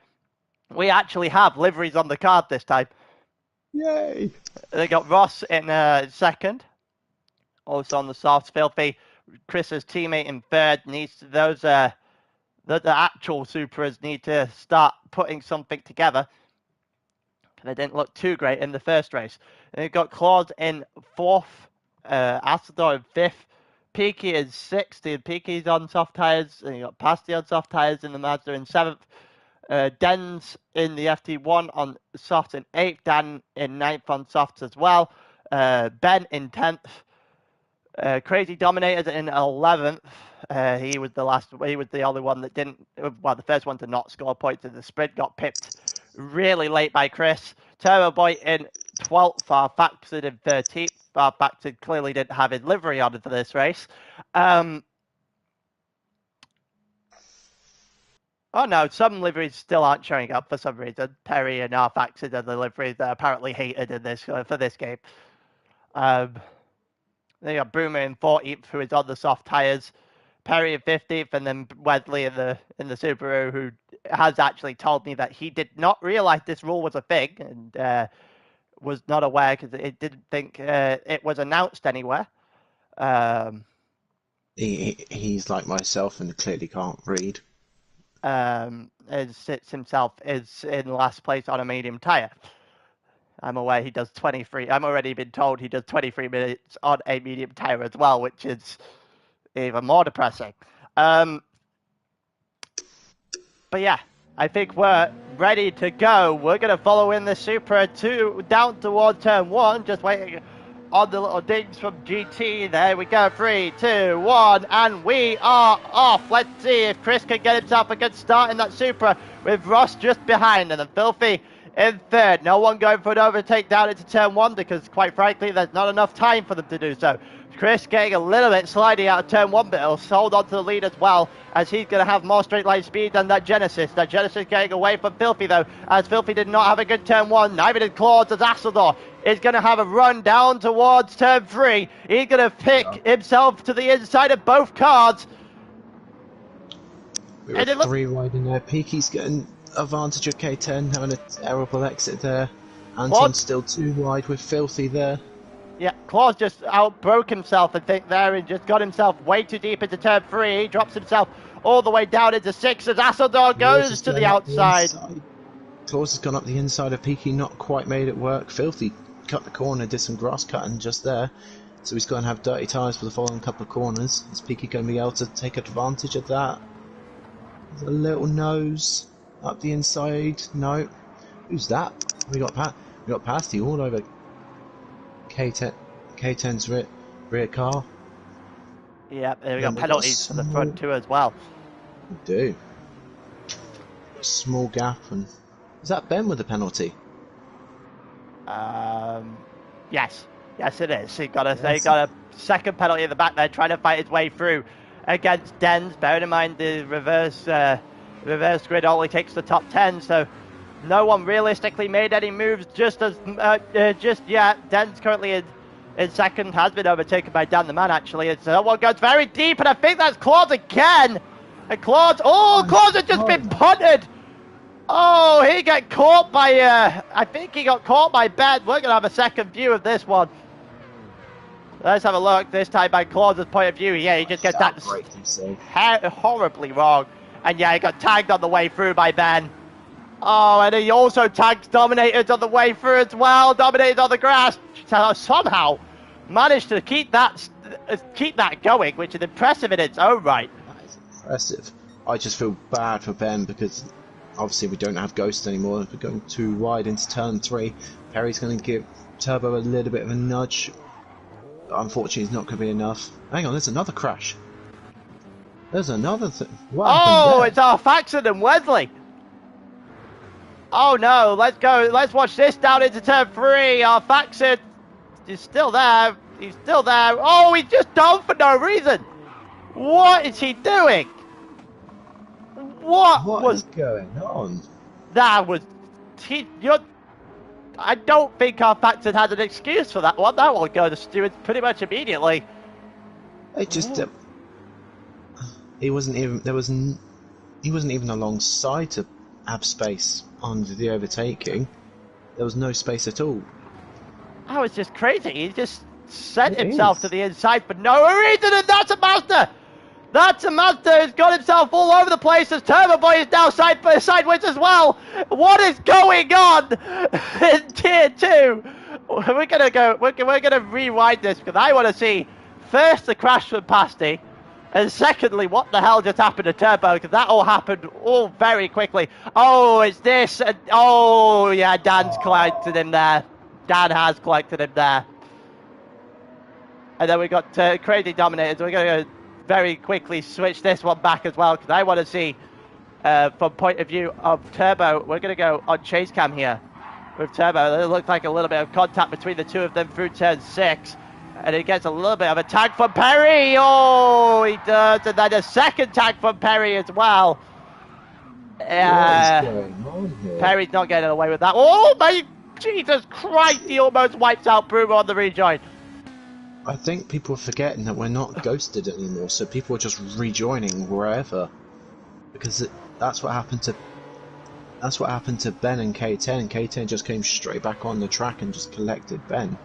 We actually have liveries on the card this time. Yay! They got Ross in second, also on the softs. Filthy, Chris's teammate in third. The actual Supras need to start putting something together. They didn't look too great in the first race. And you've got Claude in fourth, Asador in fifth, Peaky is sixth. Peaky's on soft tyres, and you got Pasty on soft tyres in the Mazda in seventh. Den's in the FT1 on softs in 8th, Dan in ninth on softs as well, Ben in 10th, Crazy Dominator in 11th. He was the only one that didn't, well, the first one to not score points in the sprint, got pipped really late by Chris. Turbo Boy in 12th, Farfaxid in 13th. Farfaxid clearly didn't have his livery on for this race. Oh no, some liveries still aren't showing up for some reason. Perry and Arfaxid are the liveries that are apparently hated in this for this game. They got Boomer in 14th, who is on the soft tyres. Perry in 15th, and then Wesley in the Subaru, who has actually told me that he did not realize this rule was a thing and was not aware because it didn't think it was announced anywhere. He's like myself and clearly can't read. Sits himself is in last place on a medium tyre. I'm aware he does 23. I'm already been told he does 23 minutes on a medium tyre as well, which is even more depressing. But yeah, I think we're ready to go. We're going to follow in the Supra 2 down towards turn 1, just waiting on the little dings from GT. There we go, 3, 2, 1, and we are off. Let's see if Chris can get himself a good start in that Supra with Ross just behind and then Filthy in third. No one going for an overtake down into turn 1 because, quite frankly, there's not enough time for them to do so. Chris getting a little bit sliding out of turn 1, but he'll hold on to the lead as well, as he's going to have more straight line speed than that Genesis. That Genesis getting away from Filthy, though, as Filthy did not have a good turn 1. Neither did Claude, as Asseldor is going to have a run down towards turn 3. He's going to pick himself to the inside of both cars. We were 3 wide in there. Peaky's getting advantage of K10, having a terrible exit there. Anton's still 2 wide with Filthy there. Yeah, Claude's just outbroke himself, I think, there, and just got himself way too deep into turn 3. He drops himself all the way down into 6 as Asseldor goes to the outside. Claus has gone up the inside of Peaky, not quite made it work. Filthy cut the corner, did some grass cutting just there. So he's going to have dirty tyres for the following couple of corners. Is Peaky going to be able to take advantage of that? There's a little nose up the inside. No. Who's that? We got past you all over K10's rear car. Yeah, we got penalties for the front too as well. We do. A small gap, and is that Ben with the penalty? Yes, it is. He got a second penalty in the back there, trying to fight his way through against Dens. Bearing in mind the reverse grid only takes the top 10, so no one realistically made any moves just yet. Den's currently in second, has been overtaken by Dan the Man actually, and someone goes very deep, and I think that's Claude again. And Claude has just been punted. Oh, he got caught by, I think he got caught by Ben. We're going to have a second view of this one. Let's have a look, this time by Claude's point of view. Yeah, he just gets that horribly wrong. And yeah, he got tagged on the way through by Ben. Oh, and he also tags Dominators on the way through as well. Dominators on the grass. Somehow managed to keep that going, which is impressive in its own right. That is impressive. I just feel bad for Ben because obviously we don't have Ghost anymore. We're going too wide into turn 3. Perry's going to give Turbo a little bit of a nudge. But unfortunately, it's not going to be enough. Hang on, there's another crash. There's another thing. It's our Faxon and Wesley. Oh no, let's go. Let's watch this down into turn 3. Our Faxon is still there. He's still there. Oh, he's just down for no reason. What is he doing? What was going on? That was... I don't think our Faxon had an excuse for that one. That one go to stewards pretty much immediately. It just... he wasn't even alongside to have space on the overtaking. There was no space at all. That was just crazy. He just sent himself to the inside for no reason, and that's a Mazda! That's a Mazda who's got himself all over the place as Turbo Boy is now sideways as well. What is going on in Tier 2? We're gonna rewind this because I want to see first the crash from Pasty, and secondly, what the hell just happened to Turbo? Because that all happened all very quickly. Oh, it's this. Oh, yeah, Dan's collected him there. Dan has collected him there. And then we got Crazy Dominators. We're going to very quickly switch this one back as well, because I want to see, from point of view of Turbo, we're going to go on chase cam here with Turbo. It looks like a little bit of contact between the two of them through turn 6. And he gets a little bit of a tag from Perry. Oh, he does. And then a second tag from Perry as well. What is going on here? Perry's not getting away with that. Oh, my Jesus Christ. He almost wipes out Bruno on the rejoin. I think people are forgetting that we're not ghosted anymore. So people are just rejoining wherever. Because that's what happened to Ben and K10. K10 just came straight back on the track and just collected Ben.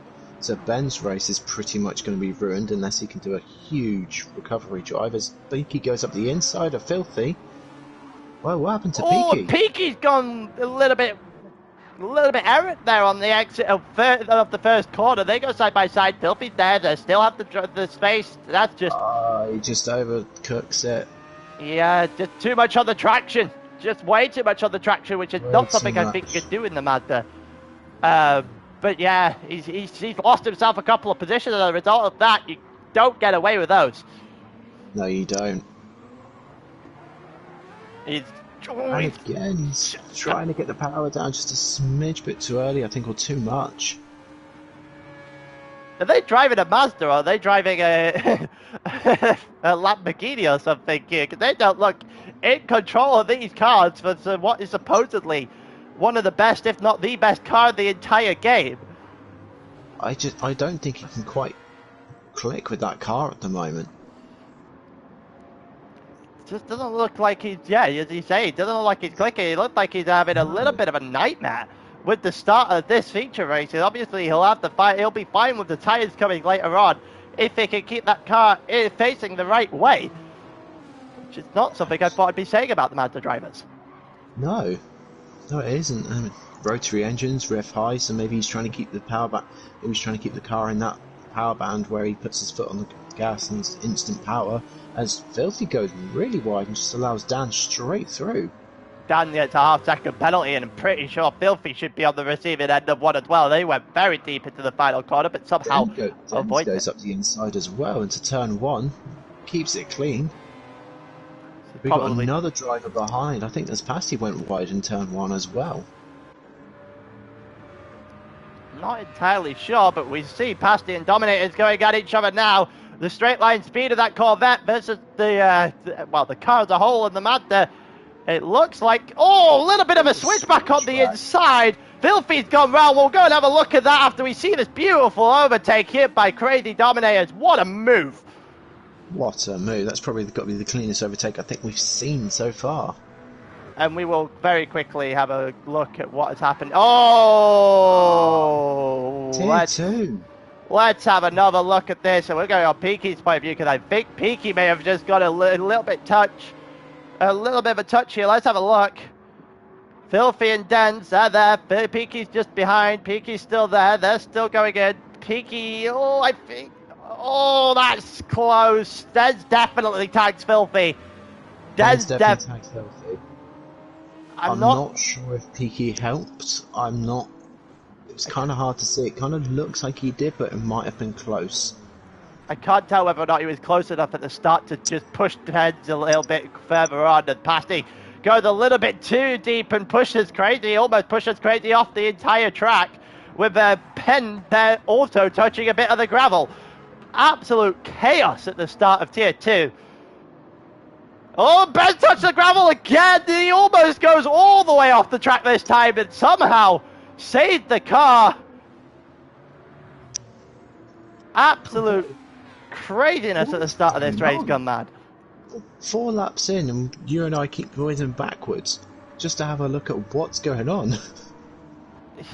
So Ben's race is pretty much going to be ruined unless he can do a huge recovery drive as Peaky goes up the inside of Filthy. Well, what happened to Peaky? Peaky's gone a little bit a little bit errant there on the exit of the first corner. They go side by side. Filthy's there. They still have the space. That's just... He just overcooks it. Yeah, just too much on the traction. Just way too much on the traction, which is not something I think you could do in the Mazda. But yeah, he's lost himself a couple of positions as a result of that. You don't get away with those. No, you don't. He's trying to get the power down just a smidge bit too early, I think, or too much. Are they driving a Mazda or are they driving a Lamborghini or something here? Because they don't look in control of these cars for what is supposedly one of the best, if not the best car in the entire game. I don't think he can quite click with that car at the moment. Just doesn't look like he's, yeah, as you say, it doesn't look like he's clicking. He looks like he's having a little bit of a nightmare with the start of this feature race. And obviously he'll have to fight, he'll be fine with the tyres coming later on if he can keep that car facing the right way, which is not something I thought I'd be saying about the Mazda drivers. No, it isn't. Rotary engines, rev high, so maybe he's trying to keep the power back. Maybe he's trying to keep the car in that power band where he puts his foot on the gas and it's instant power. As Filthy goes really wide and just allows Dan straight through. Dan gets a half-second penalty, and I'm pretty sure Filthy should be on the receiving end of one as well. They went very deep into the final corner, but somehow avoided it. Goes up the inside as well into turn one, keeps it clean. We've got another driver behind. I think there's Pasty went wide in turn one as well. Not entirely sure, but we see Pasty and Dominators going at each other now. The straight line speed of that Corvette versus the car as a whole and the Mazda. It looks like, a little bit of a switchback on the inside. Filthy's gone round. We'll go and have a look at that after we see this beautiful overtake here by Crazy Dominators. What a move. What a move. That's probably got to be the cleanest overtake I think we've seen so far. And we will very quickly have a look at what has happened. Oh! Tier 2. Let's have another look at this, and we're going on Peaky's point of view because I think Peaky may have just got a little bit of a touch here. Let's have a look. Filthy and Dens are there. Peaky's just behind. Peaky's still there. They're still going in. Peaky, that's close. Dens definitely tags Filthy. Dens definitely tags Filthy. I'm not sure if Peaky helped. It's kind of hard to see. It kind of looks like he did, but it might have been close. I can't tell whether or not he was close enough at the start to just push Dens a little bit further on. And Pasty goes a little bit too deep and almost pushes Crazy off the entire track with Penn there also touching a bit of the gravel. Absolute chaos at the start of Tier 2. Oh, Ben touched the gravel again. He almost goes all the way off the track this time and somehow saved the car. Absolute craziness at the start of this race gone mad. 4 laps in and you and I keep going backwards just to have a look at what's going on.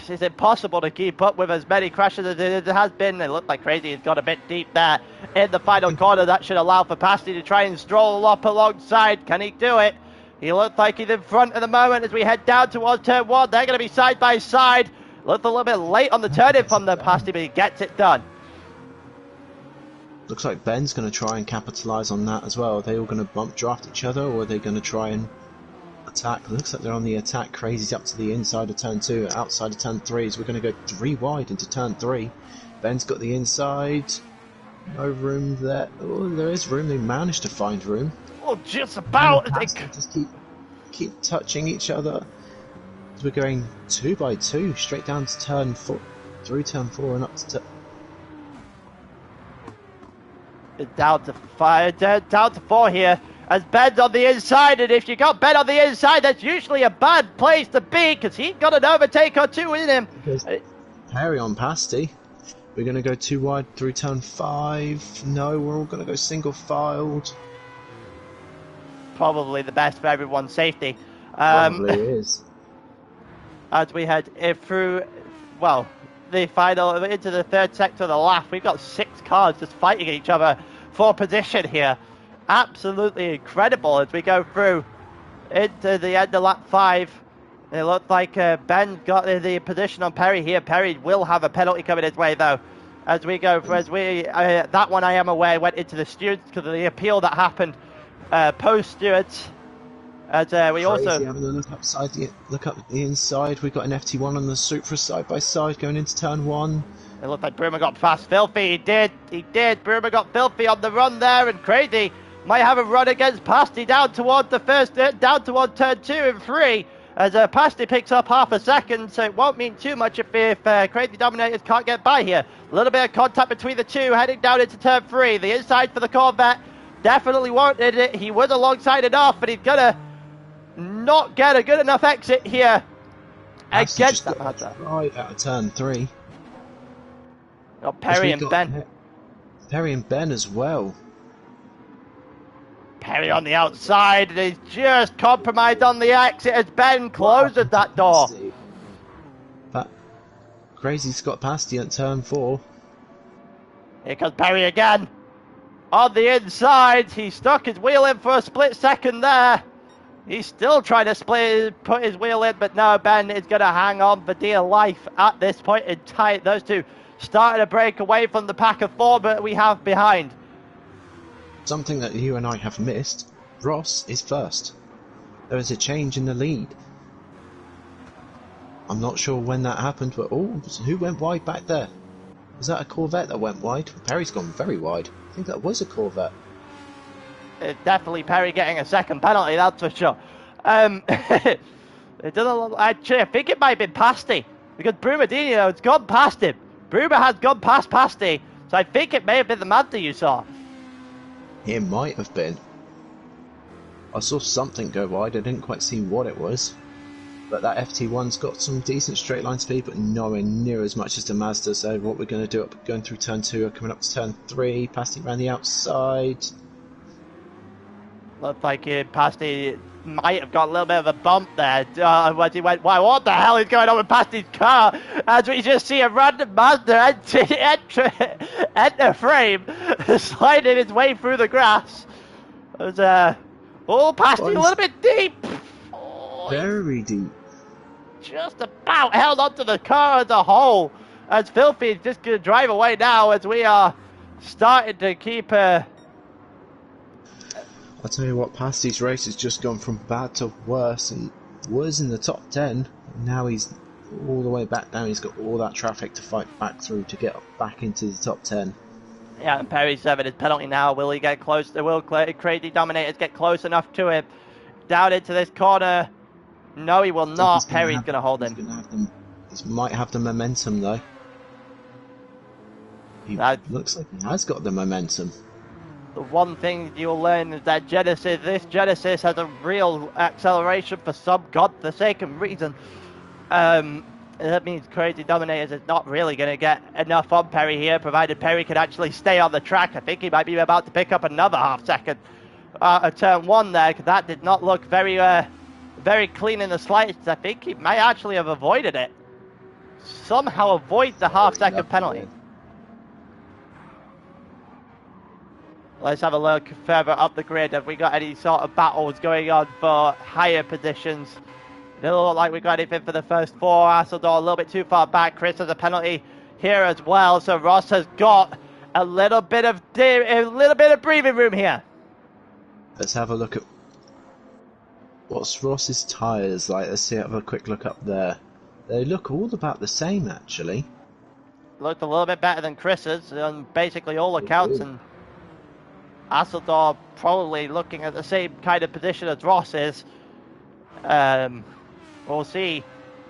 It's impossible to keep up with as many crashes as it has been. It looked like Crazy has got a bit deep there in the final corner. That should allow for Pasty to try and stroll up alongside. Can he do it? He looks like he's in front at the moment as we head down towards turn 1. They're going to be side by side. Looked a little bit late on the turn in from the Pasty, but he gets it done. Looks like Ben's going to try and capitalise on that as well. Are they all going to bump draft each other, or are they going to try and attack? Looks like they're on the attack. Crazy's up to the inside of turn 2, outside of turn 3. So we're going to go 3 wide into turn 3. Ben's got the inside. No room there. Oh, there is room. They managed to find room. Oh, just about. Just keep touching each other. So we're going 2 by 2 straight down to turn 4, through turn 4 and up to down to 4 here. As Ben's on the inside, and if you got Ben on the inside, that's usually a bad place to be, because he's got an overtake or 2 in him. Harry on Pasty. We're going to go 2 wide through turn 5. No, we're all going to go single filed. Probably the best for everyone's safety. Probably is. As we head through, the final, into the third sector of the lap, we've got 6 cars just fighting each other for position here. Absolutely incredible as we go through into the end of lap 5. It looked like Ben got the position on Perry here. Perry will have a penalty coming his way though. As we go, that one I am aware went into the stewards because of the appeal that happened post stewards. As we Crazy also having a look up the inside. We've got an FT1 on the Supra side by side going into turn 1. it looked like Broomer got past Filthy. He did. Broomer got Filthy on the run there, and Crazy might have a run against Pasty down towards the down towards turn 2 and 3. As Pasty picks up half a second, so it won't mean too much if Crazy Dominators can't get by here. A little bit of contact between the two, heading down into turn 3. The inside for the Corvette definitely wanted it. He was alongside enough, but he's gonna not get a good enough exit here against that matter. Right out of turn 3. Got Perry and Ben. Perry and Ben as well. Perry on the outside, and he's just compromised on the exit as Ben closes that door. But Crazy's got past you at turn 4. Here comes Perry again. On the inside, he stuck his wheel in for a split second there. He's still trying to put his wheel in, but no, Ben is going to hang on for dear life at this point in time. Those two starting to break away from the pack of 4 that we have behind. Something that you and I have missed, Ross is first. There is a change in the lead. I'm not sure when that happened, but who went wide back there? Was that a Corvette that went wide? Perry's gone very wide. I think that was a Corvette. Definitely Perry getting a second penalty, that's for sure. It doesn't look, actually, I think it might have been Pasty, because Brumadinho has gone past him. Bruma has gone past Pasty, so I think it may have been the Mazda you saw. It might have been. I saw something go wide, I didn't quite see what it was. But that FT1's got some decent straight line speed, but nowhere near as much as the Mazda, so what we're going to do, going through turn 2, coming up to turn 3, passing around the outside. Looked like Pasty might have got a little bit of a bump there. As he went, wow, what the hell is going on with Pasty's car? As we just see a random Mazda enter frame, sliding his way through the grass. It was, Pasty a little bit deep. Very deep. Just about held onto the car as a whole. As Filthy is just going to drive away now as we are starting to keep... I'll tell you what, Pasty's race has just gone from bad to worse, and was in the top 10, and now he's all the way back down. He's got all that traffic to fight back through to get back into the top 10. Yeah, and Perry's serving his penalty now. Will he get close? Will Crazy Dominators get close enough to him? Down into this corner. No, he will not. Perry's going to hold him. He might have the momentum, though. Looks like he has got the momentum. The one thing you'll learn is that this Genesis has a real acceleration for some godforsaken reason. That means Crazy Dominators is not really going to get enough on Perry here, provided Perry can actually stay on the track. I think he might be about to pick up another half second at turn 1 there, because that did not look very clean in the slightest. I think he might actually have avoided it. Somehow avoid the half second penalty. Let's have a look further up the grid. Have we got any sort of battles going on for higher positions? It doesn't look like we got anything for the first 4. Hasseldor a little bit too far back. Chris has a penalty here as well. So Ross has got a little bit of breathing room here. Let's have a look at what's Ross's tyres like. Let's have a quick look up there. They look all about the same, actually. Looked a little bit better than Chris's on basically all accounts, and Hasseldor probably looking at the same kind of position as Ross is. We'll see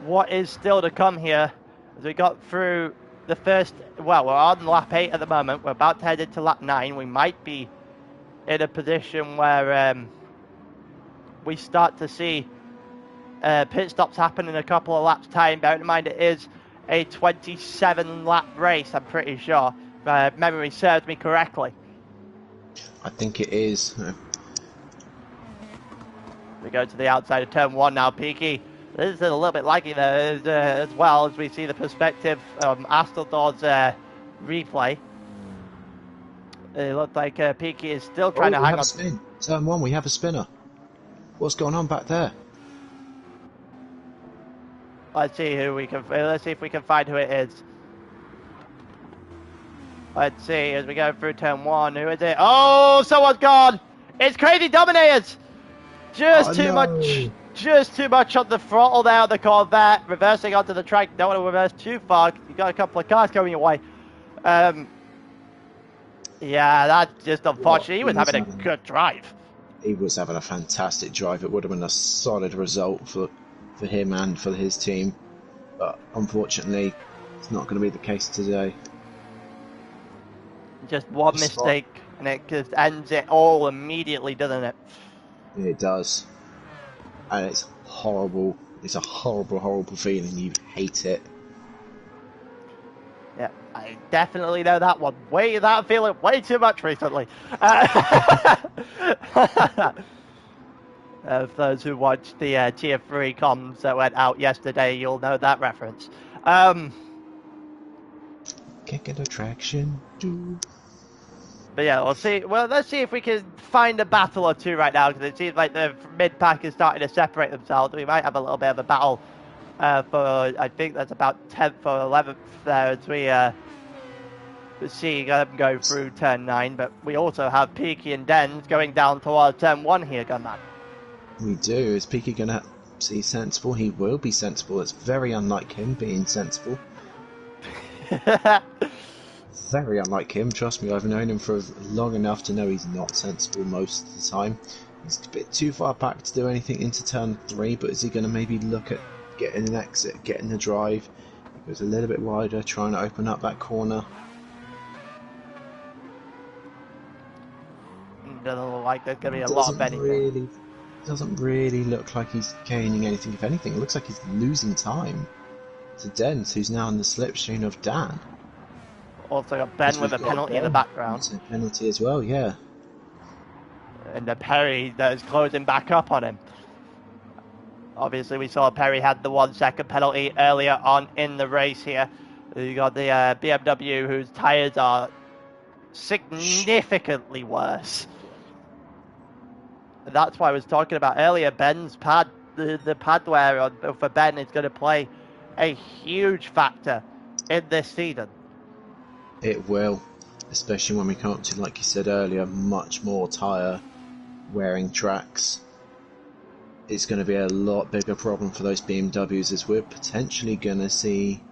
what is still to come here as we got through the first... Well, we're on lap 8 at the moment. We're about to head into lap 9. We might be in a position where we start to see pit stops happen in a couple of laps' time. Bear in mind it is a 27-lap race, I'm pretty sure, if memory serves me correctly. I think it is. We go to the outside of turn 1 now. Peaky, this is a little bit laggy there as well, as we see the perspective of Hasseldor's replay. It looked like Peaky is still trying to hang on. Spin. Turn 1, we have a spinner. What's going on back there? Let's see who we can. Let's see if we can find who it is. Let's see as we go through turn 1. Who is it? Oh, someone's gone. It's Crazy Dominators. Just too much. Just too much on the throttle there on the Corvette. Reversing onto the track. Don't want to reverse too far. You got a couple of cars coming your way. Yeah, that's just unfortunate. He was having a good drive. He was having a fantastic drive. It would have been a solid result for him and for his team. But unfortunately, it's not going to be the case today. Just one mistake, and it just ends it all immediately, doesn't it? It does. And it's horrible. It's a horrible, horrible feeling. You hate it. Yeah, I definitely know that one. That feeling way too much recently. For those who watched the Tier 3 comms that went out yesterday, you'll know that reference. Kick an attraction. But yeah, we'll see. Well, let's see if we can find a battle or two right now, because it seems like the mid-pack is starting to separate themselves. We might have a little bit of a battle for, I think that's about 10th or 11th there, as we see them go through turn 9. But we also have Peaky and Dens going down towards turn 1 here, Gunman. We do. Is Peaky going to be sensible? He will be sensible. It's very unlike him being sensible. Very unlike him, trust me, I've known him for long enough to know he's not sensible most of the time. He's a bit too far back to do anything into turn 3, but is he going to maybe look at getting an exit, getting the drive? He goes a little bit wider, trying to open up that corner. Doesn't look like there's going to be a lot of anything. Doesn't really look like he's gaining anything. If anything, it looks like he's losing time to Dens, who's now in the slipstream of Dan. Also got Ben with a penalty in the background. It's a penalty as well, yeah. And the Perry that is closing back up on him. Obviously, we saw Perry had the 1 second penalty earlier on in the race here. You got the BMW, whose tyres are significantly worse. And that's why I was talking about earlier. Ben's pad, the pad wear for Ben is going to play a huge factor in this season. It will, especially when we come up to, like you said earlier, much more tyre wearing tracks. It's going to be a lot bigger problem for those BMWs, as we're potentially going to see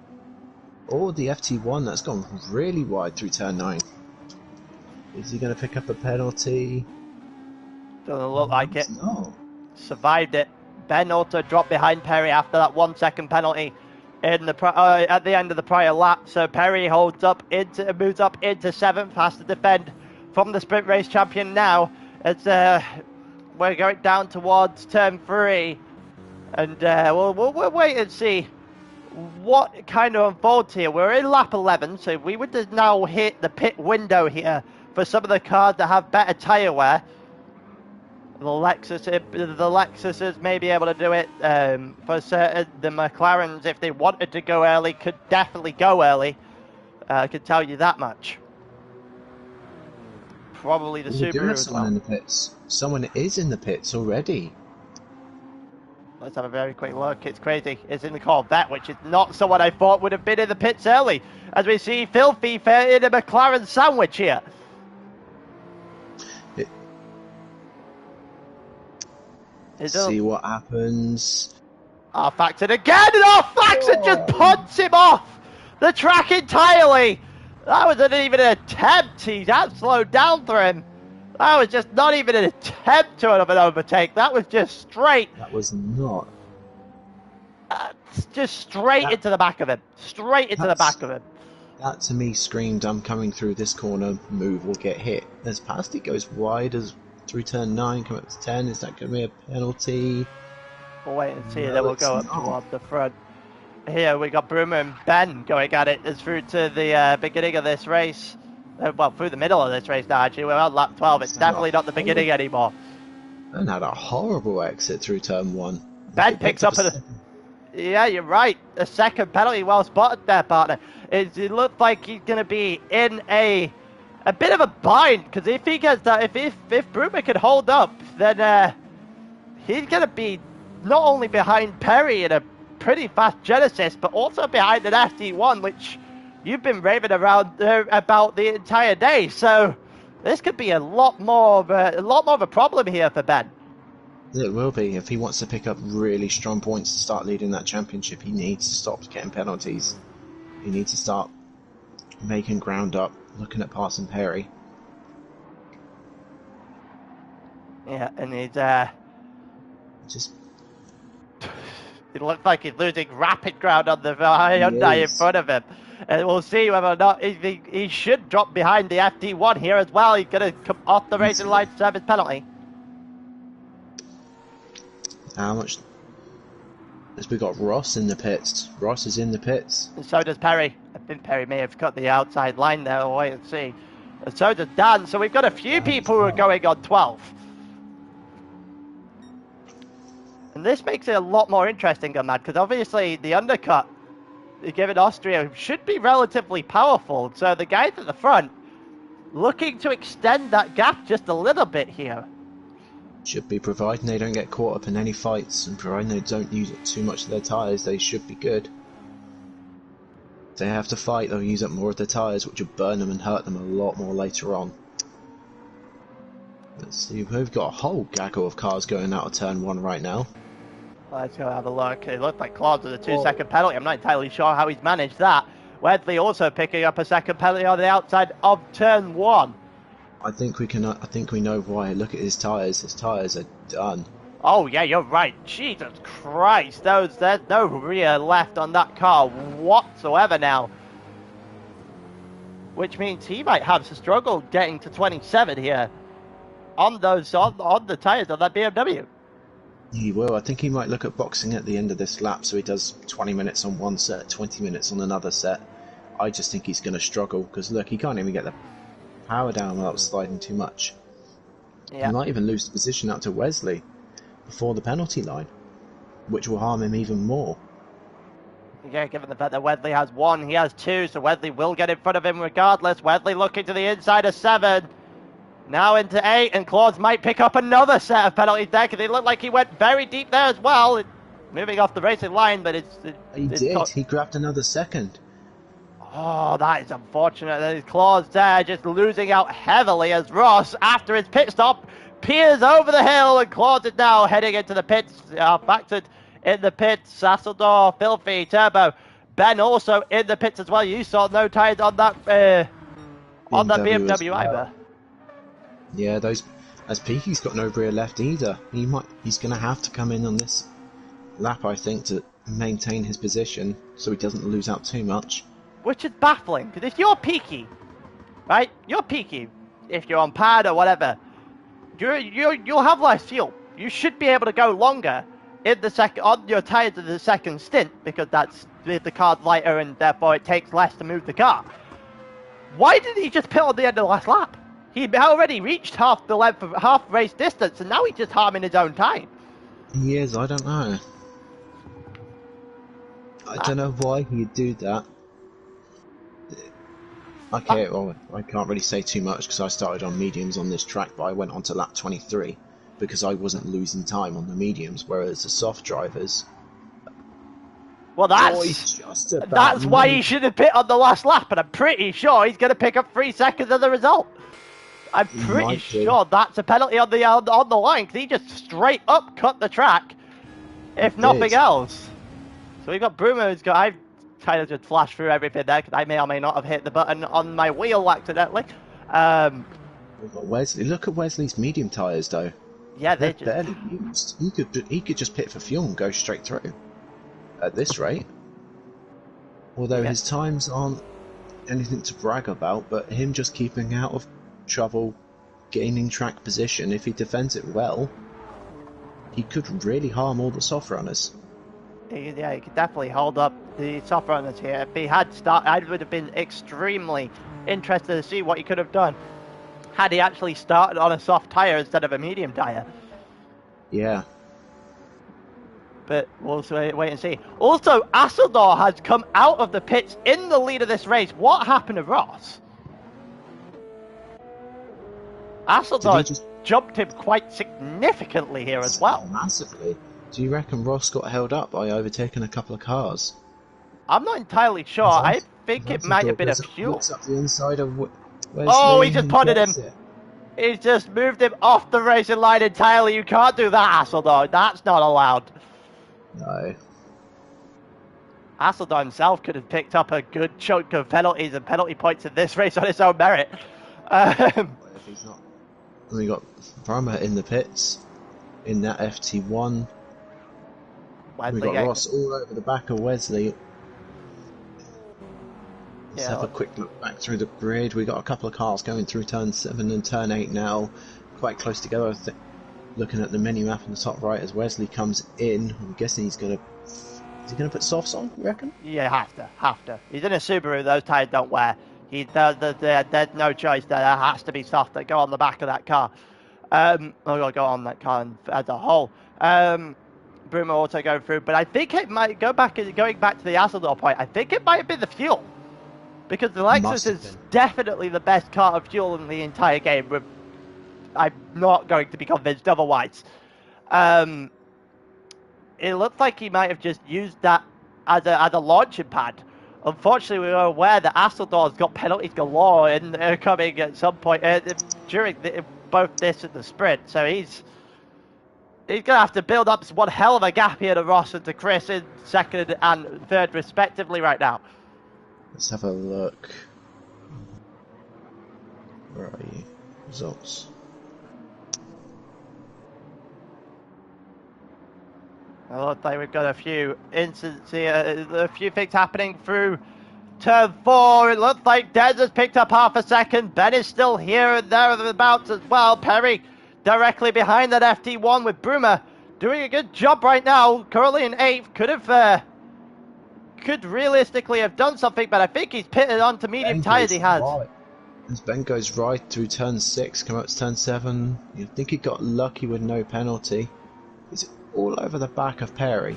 the FT1 that's gone really wide through turn 9. Is he going to pick up a penalty? Doesn't look like it. No. Survived it. Ben also dropped behind Perry after that 1 second penalty in the at the end of the prior lap. So Perry moves up into 7th, has to defend from the sprint race champion now. It's we're going down towards turn 3, and we'll wait and see what kind of unfolds here. We're in lap 11, so we would just now hit the pit window here for some of the cars that have better tyre wear. The Lexuses may be able to do it. For certain, the McLarens, if they wanted to go early, could definitely go early. I can tell you that much. Probably the Subaru as well. In the pits. Someone is in the pits already. Let's have a very quick look. It's crazy. It's in the Corvette, which is not someone I thought would have been in the pits early. As we see Filthy in a McLaren sandwich here. See what happens. Faxon again, and Faxon just punts him off the track entirely. That wasn't even an attempt. He had slowed down for him. That was just not even an attempt to an overtake. That was just straight. That was not. Just straight into the back of him. Straight into the back of him. That to me screamed, I'm coming through this corner, move will get hit. As past it goes wide as through turn 9, come up to 10, is that going to be a penalty? We'll wait and see, then we'll go up towards the front. Here we got Brummer and Ben going at it as through to the beginning of this race. Well, through the middle of this race now, actually. We're on lap 12, it's definitely not the beginning anymore. Ben had a horrible exit through turn 1. Ben picks up yeah, you're right. A second penalty, well spotted there, partner. It looked like he's going to be in a bit of a bind, because if he gets that, if Brummer can hold up, then he's going to be not only behind Perry in a pretty fast Genesis, but also behind an FD1, which you've been raving around about the entire day. So this could be a lot more of a problem here for Ben. It will be. If he wants to pick up really strong points to start leading that championship, he needs to stop getting penalties. He needs to start making ground up, looking at passing Perry. Yeah, and he's just. It looks like he's losing rapid ground on the Hyundai in front of him. And we'll see whether or not he should drop behind the FD1 here as well. He's going to come off the racing line to serve his penalty. How much? As we got Ross in the pits. Ross is in the pits. And so does Perry. I think Perry may have cut the outside line there. We'll wait and see. And so does Dan. So we've got a few people who are going on 12. And this makes it a lot more interesting on that, because obviously the undercut given Austria should be relatively powerful. So the guys at the front looking to extend that gap just a little bit here. Should be, providing they don't get caught up in any fights, and providing they don't use up too much of their tyres, they should be good. If they have to fight, they'll use up more of their tyres, which will burn them and hurt them a lot more later on. Let's see, we've got a whole gaggle of cars going out of turn 1 right now. Let's go have a look. It looked like Claude with a 2-second penalty. I'm not entirely sure how he's managed that. Wedley also picking up a second penalty on the outside of turn 1. I think we know why. Look at his tyres. His tyres are done. Oh yeah, you're right. Jesus Christ, there's no rear left on that car whatsoever now. Which means he might have to struggle getting to 27 here on the tyres of that BMW. He will. I think he might look at boxing at the end of this lap, so he does 20 minutes on one set, 20 minutes on another set. I just think he's going to struggle, because look, he can't even get the power down without sliding too much. Yeah. He might even lose the position out to Wesley before the penalty line, which will harm him even more. Yeah, given the fact that Wesley has 1, he has 2, so Wesley will get in front of him regardless. Wesley looking to the inside of 7. Now into 8, and Claude might pick up another set of penalties there, because it looked like he went very deep there as well. Moving off the racing line, but He did. He grabbed another second. Oh, that is unfortunate. There's Claude there just losing out heavily as Ross, after his pit stop, peers over the hill, and Claude is now heading into the pits. Factored in the pits. Sasseldor, Filthy, Turbo. Ben also in the pits as well. You saw no tyres on that BMW either. Yeah, as Peaky's got no rear left either. He's going to have to come in on this lap, I think, to maintain his position so he doesn't lose out too much. Which is baffling, because if you're Peaky, right? You're Peaky, if you're on pad or whatever, you'll have less fuel. You should be able to go longer in the on your tyres of the second stint, because that's the car's lighter and therefore it takes less to move the car. Why did he just pit on the end of the last lap? He already reached half the length of half race distance, and now he's just harming his own time. He is. I don't know. I don't know why he'd do that. Okay, well, I can't really say too much because I started on mediums on this track, but I went on to lap 23 because I wasn't losing time on the mediums, whereas the soft drivers. Well, that's why he should have pit on the last lap, and I'm pretty sure he's going to pick up 3 seconds as a result. I'm pretty sure that's a penalty on the line, because he just straight up cut the track, if nothing else. So we've got Brumo, who's got... I've kind of just flashed through everything there, because I may or may not have hit the button on my wheel accidentally. We've got Wesley. Look at Wesley's medium tyres, though. Yeah, they're just... barely used. He could just pit for fuel and go straight through. At this rate. Although his times aren't anything to brag about, but him just keeping out of trouble, gaining track position, if he defends it well, he could really harm all the soft runners. Yeah, he could definitely hold up the soft runners here. If he had started, I would have been extremely interested to see what he could have done had he actually started on a soft tyre instead of a medium tyre. Yeah. But we'll wait and see. Also, Asseldor has come out of the pits in the lead of this race. What happened to Ross? Asseldor jumped him quite significantly here as well. Massively. Do you reckon Ross got held up by overtaking a couple of cars? I'm not entirely sure. I think it might have been a fuel. Looks up the inside of Wesley. Oh, he just potted him. It. He's just moved him off the racing line entirely. You can't do that, Hasseldahl. That's not allowed. No. Hasseldahl himself could have picked up a good chunk of penalties and penalty points in this race on his own merit. If he's not... We got Brummer in the pits, in that FT1. We got Ross all over the back of Wesley. Let's have a quick look back through the grid. We got a couple of cars going through turn 7 and turn 8 now, quite close together. Looking at the mini map in the top right as Wesley comes in, I'm guessing he's gonna. Is he gonna put softs on? You reckon? Yeah, have to. He's in a Subaru. Those tires don't wear. There's no choice. There has to be soft that go on the back of that car. Or go on that car as a whole. Brummer also going through, but I think it might going back to the Hasseldahl point. I think it might have been the fuel. Because the Lexus is definitely the best car of fuel in the entire game. I'm not going to be convinced otherwise. It looked like he might have just used that as a launching pad. Unfortunately, we were aware that Hasseldahl's got penalties galore coming at some point during both this and the sprint. So he's going to have to build up one hell of a gap here to Ross and to Chris in second and third respectively right now. Let's have a look. Where are you? Results. It looks like we've got a few incidents here, a few things happening through turn 4. It looks like Des has picked up half a second. Ben is still here and thereabouts as well. Perry directly behind that FT1 with Brummer doing a good job right now. Currently in 8th. Could realistically have done something, but I think he's pitted onto medium tyres he has. Right. As Ben goes right through turn 6, come up to turn 7, you think he got lucky with no penalty. He's all over the back of Perry.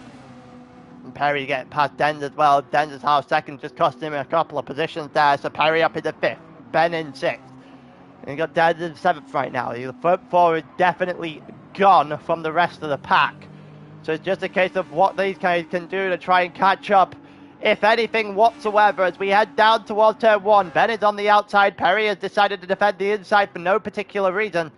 And Perry getting past Denz as well. Denz's half second just cost him a couple of positions there, so Perry up into 5th, Ben in 6th. And you got Denz in 7th right now. The front 4 is definitely gone from the rest of the pack. So it's just a case of what these guys can do to try and catch up, if anything whatsoever, as we head down towards turn 1. Ben is on the outside. Perry has decided to defend the inside for no particular reason.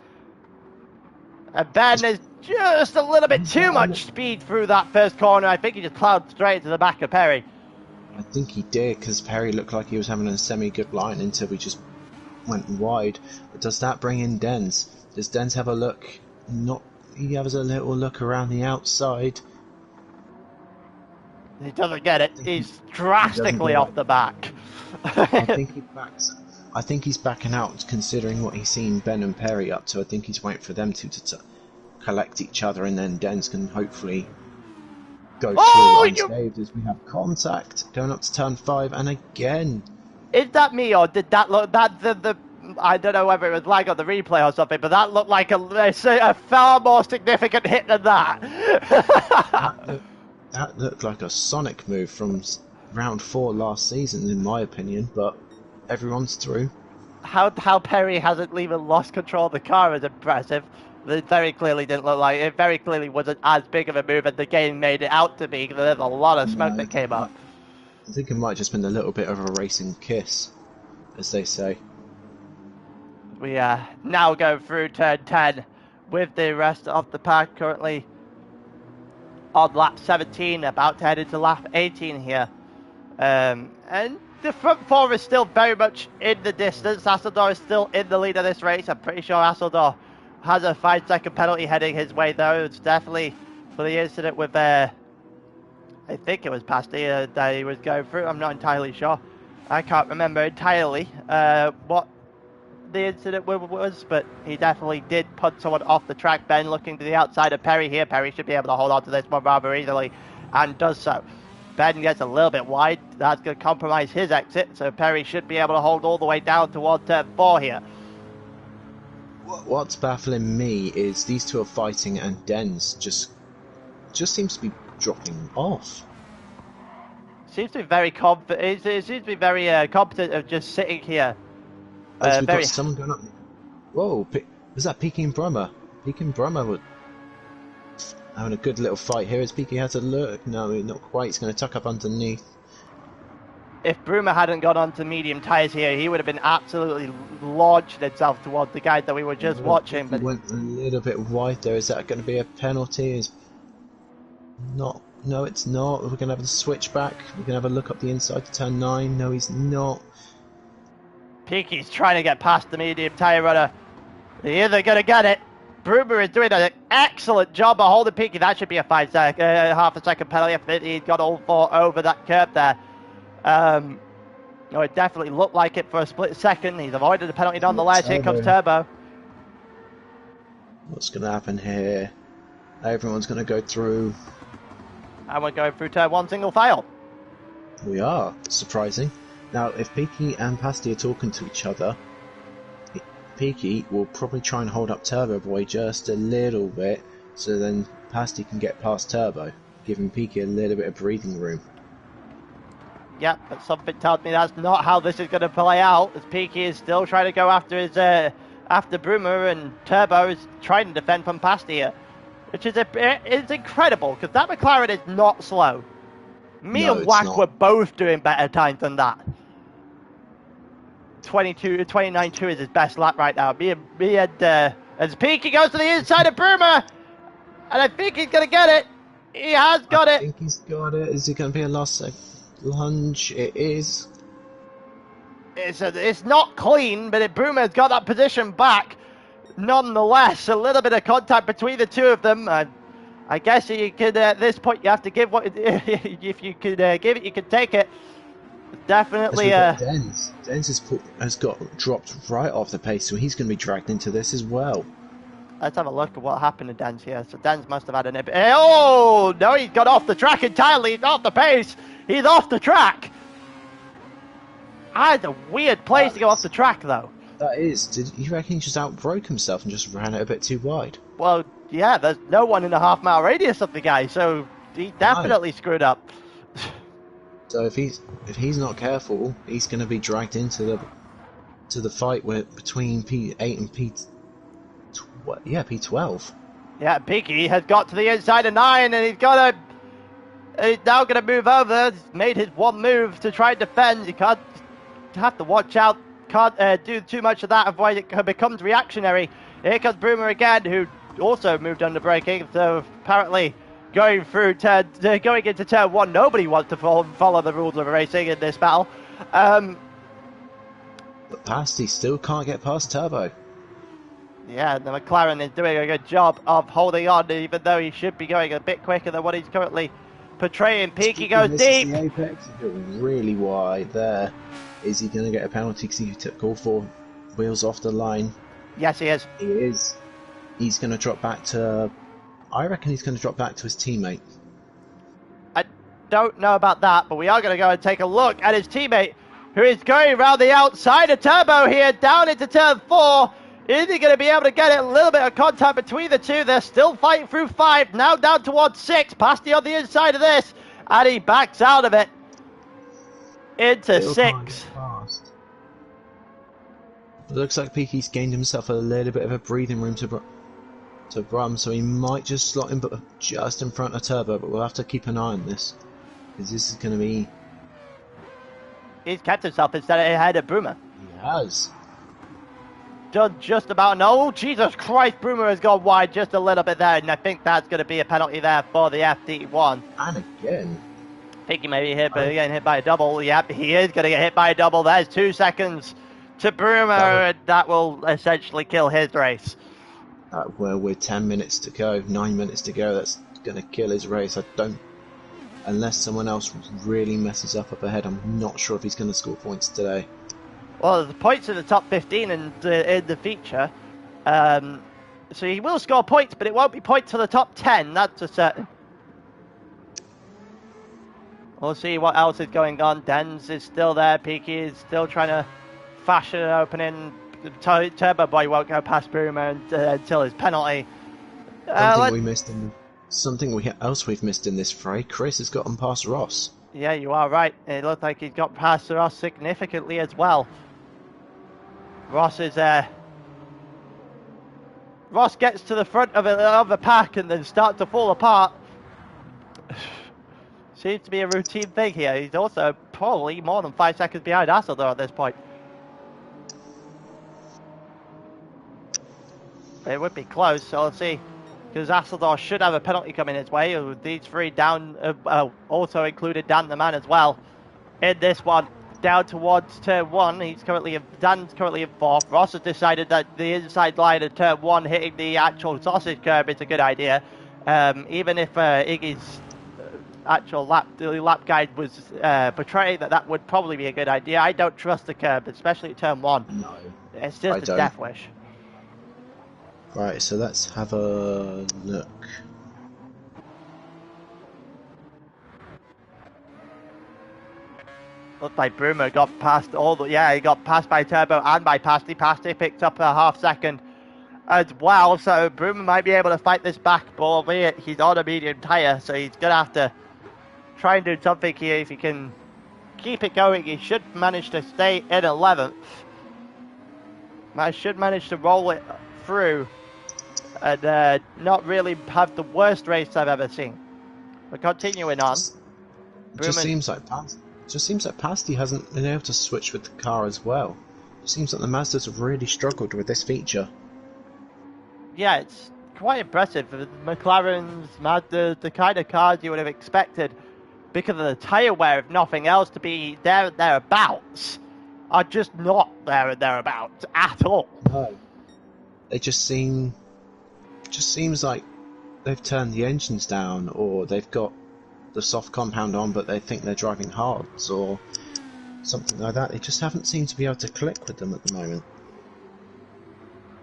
And Ben is just a little bit too much speed through that first corner. I think he just plowed straight to the back of Perry. I think he did, because Perry looked like he was having a semi-good line until we just went wide. But does that bring in Denz? Does Denz have a look? He has a little look around the outside. He doesn't get it. He's drastically off the back. I think he's backing out, considering what he's seen Ben and Perry up to. I think he's waiting for them to collect each other, and then Denz can hopefully go through unscathed as we have contact going up to turn 5, and again. Is that me, or did that look that I don't know whether it was lag on the replay or something, but that looked like a far more significant hit than that. That looked like a Sonic move from round 4 last season, in my opinion, but everyone's through. How Perry hasn't even lost control of the car is impressive. It very clearly didn't look like it. Very clearly wasn't as big of a move as the game made it out to be. There's a lot of smoke that came up. I think it might have just been a little bit of a racing kiss, as they say. We now go through turn 10 with the rest of the pack currently on lap 17, about to head into lap 18 here. And the front 4 is still very much in the distance. Hasseldahl is still in the lead of this race. I'm pretty sure Hasseldahl has a 5-second penalty heading his way, though. It's definitely for the incident with, I think it was Pastia that he was going through. I'm not entirely sure. I can't remember entirely what the incident was, but he definitely did put someone off the track. Ben looking to the outside of Perry here. Perry should be able to hold on to this one rather easily, and does so. Ben gets a little bit wide. That's going to compromise his exit, so Perry should be able to hold all the way down towards turn 4 here. What's baffling me is these two are fighting, and Denz just seems to be dropping off. Seems to be very confident. It seems to be very competent of just sitting here. We've got someone going up. Whoa, was that Peking Brummer? Peking Brummer would. having a good little fight here as Piquet has a look. No, not quite. He's going to tuck up underneath. If Bruma hadn't got onto medium tyres here, he would have been absolutely launched himself towards the guy that we were just watching. But he went a little bit wide there. Is that going to be a penalty? Is not. No, it's not. We're going to have a switch back. We're going to have a look up the inside to turn 9. No, he's not. Piquet's trying to get past the medium tyre runner. He isn't going to get it. Bruma is doing an excellent job of holding Piquet. That should be a half a second penalty if he'd got all 4 over that curb there. No, it definitely looked like it for a split second. He's avoided the penalty nonetheless. Here comes Turbo. What's going to happen here? Everyone's going to go through. And we're going through turn 1 single file. We are. Surprising. Now, if Piquet and Pasty are talking to each other, Piquet will probably try and hold up Turbo Boy just a little bit, so then Pasty can get past Turbo, giving Piquet a little bit of breathing room. Yeah, but something tells me that's not how this is going to play out, as Piquet is still trying to go after his after Bruma, and Turbo is trying to defend from Pasty here, which is it's incredible, because that McLaren is not slow. Me and Wack were both doing better times than that. 29.2 is his best lap right now. Me and as Piquet goes to the inside of Bruma, and I think he's going to get it. He has got it. I think he's got it. Is it going to be a last lunge? It is. It's not clean, but Bruma's got that position back. Nonetheless, a little bit of contact between the two of them. I guess you could, at this point, you have to give what if you could give it, you could take it. Definitely. Denz has got dropped right off the pace, so he's going to be dragged into this as well. Let's have a look at what happened to Denz here. So Denz must have had an... Oh, no, he's got off the track entirely. He's off the pace. He's off the track. That's a weird place to go off the track, though. That is. Did you reckon he just outbroke himself and just ran it a bit too wide? Well, yeah, there's no 1.5 mile radius of the guy, so he definitely screwed up. So if he's not careful, he's going to be dragged into the fight between P8 and P12. Yeah, Piquet has got to the inside of 9, and he's now going to move over. He's made his one move to try and defend. He can't have to watch out. Can't do too much of that, otherwise it becomes reactionary. Here comes Bruma again, who also moved under braking. So apparently, going into turn 1, nobody wants to follow the rules of racing in this battle. But Pasty still can't get past Turbo. Yeah, the McLaren is doing a good job of holding on, even though he should be going a bit quicker than what he's currently portraying. Piquet goes deep. The apex, he got really wide there. Is he going to get a penalty because he took all 4 wheels off the line? Yes, he is. He is. He's going to drop back to... I reckon he's going to drop back to his teammate. I don't know about that, but we are going to go and take a look at his teammate, who is going around the outside of Turbo here, down into turn 4. Is he going to be able to get it? A little bit of contact between the two. They're still fighting through 5, now down towards 6. Pasty on the inside of this, and he backs out of it into 6. It looks like Piquet's gained himself a little bit of a breathing room to Brum, so he might just slot him just in front of Turbo, but we'll have to keep an eye on this, because this is going to be... He's kept himself instead ahead of Bruma. He has. Done just about... No, Jesus Christ, Bruma has gone wide just a little bit there, and I think that's going to be a penalty there for the FD1. And again. I think he may be hit, but getting hit by a double. Yep, he is going to get hit by a double. There's 2 seconds to Bruma, and that will essentially kill his race. Well, with 10 minutes to go, 9 minutes to go, that's going to kill his race. Unless someone else really messes up ahead, I'm not sure if he's going to score points today. Well, the points in the top 15 in the feature, so he will score points, but it won't be points for the top 10, that's a certain. We'll see what else is going on. Denz is still there. Piquet is still trying to fashion an opening. Turbo Boy won't go past Bruma until his penalty. Something else we've missed in this fray. Chris has gotten past Ross. Yeah, you are right. It looked like he's got past Ross significantly as well. Ross is Ross gets to the front of the pack and then starts to fall apart. Seems to be a routine thing here. He's also probably more than 5 seconds behind Hasselhoff at this point. It would be close, so let's see. Because Hasselhoff should have a penalty coming his way. These three down, also included Dan the Man as well. In this one, down towards turn 1. Dan's currently in 4th. Ross has decided that the inside line of turn 1 hitting the actual sausage curb is a good idea. Even if Iggy's actual lap guide was portraying that would probably be a good idea, I don't trust the curb, especially at turn 1. No, it's just a death wish. Right, so let's have a look. Looked like Brumer got past he got passed by Turbo and by Pasty. Pasty picked up a half second as well, so Brumer might be able to fight this back, but albeit he's on a medium tyre, so he's going to have to try and do something here. If he can keep it going, he should manage to stay in 11th. I should manage to roll it through and not really have the worst race I've ever seen. But continuing on. It just seems like Pasty hasn't been able to switch with the car as well. It seems like the Mazdas have really struggled with this feature. Yeah, it's quite impressive. McLaren's, Mazda, the kind of cars you would have expected because of the tyre wear, if nothing else, to be there and thereabouts, are just not there and thereabouts at all. No. They just seems like they've turned the engines down, or they've got the soft compound on but they think they're driving hards or something like that. They just haven't seemed to be able to click with them at the moment.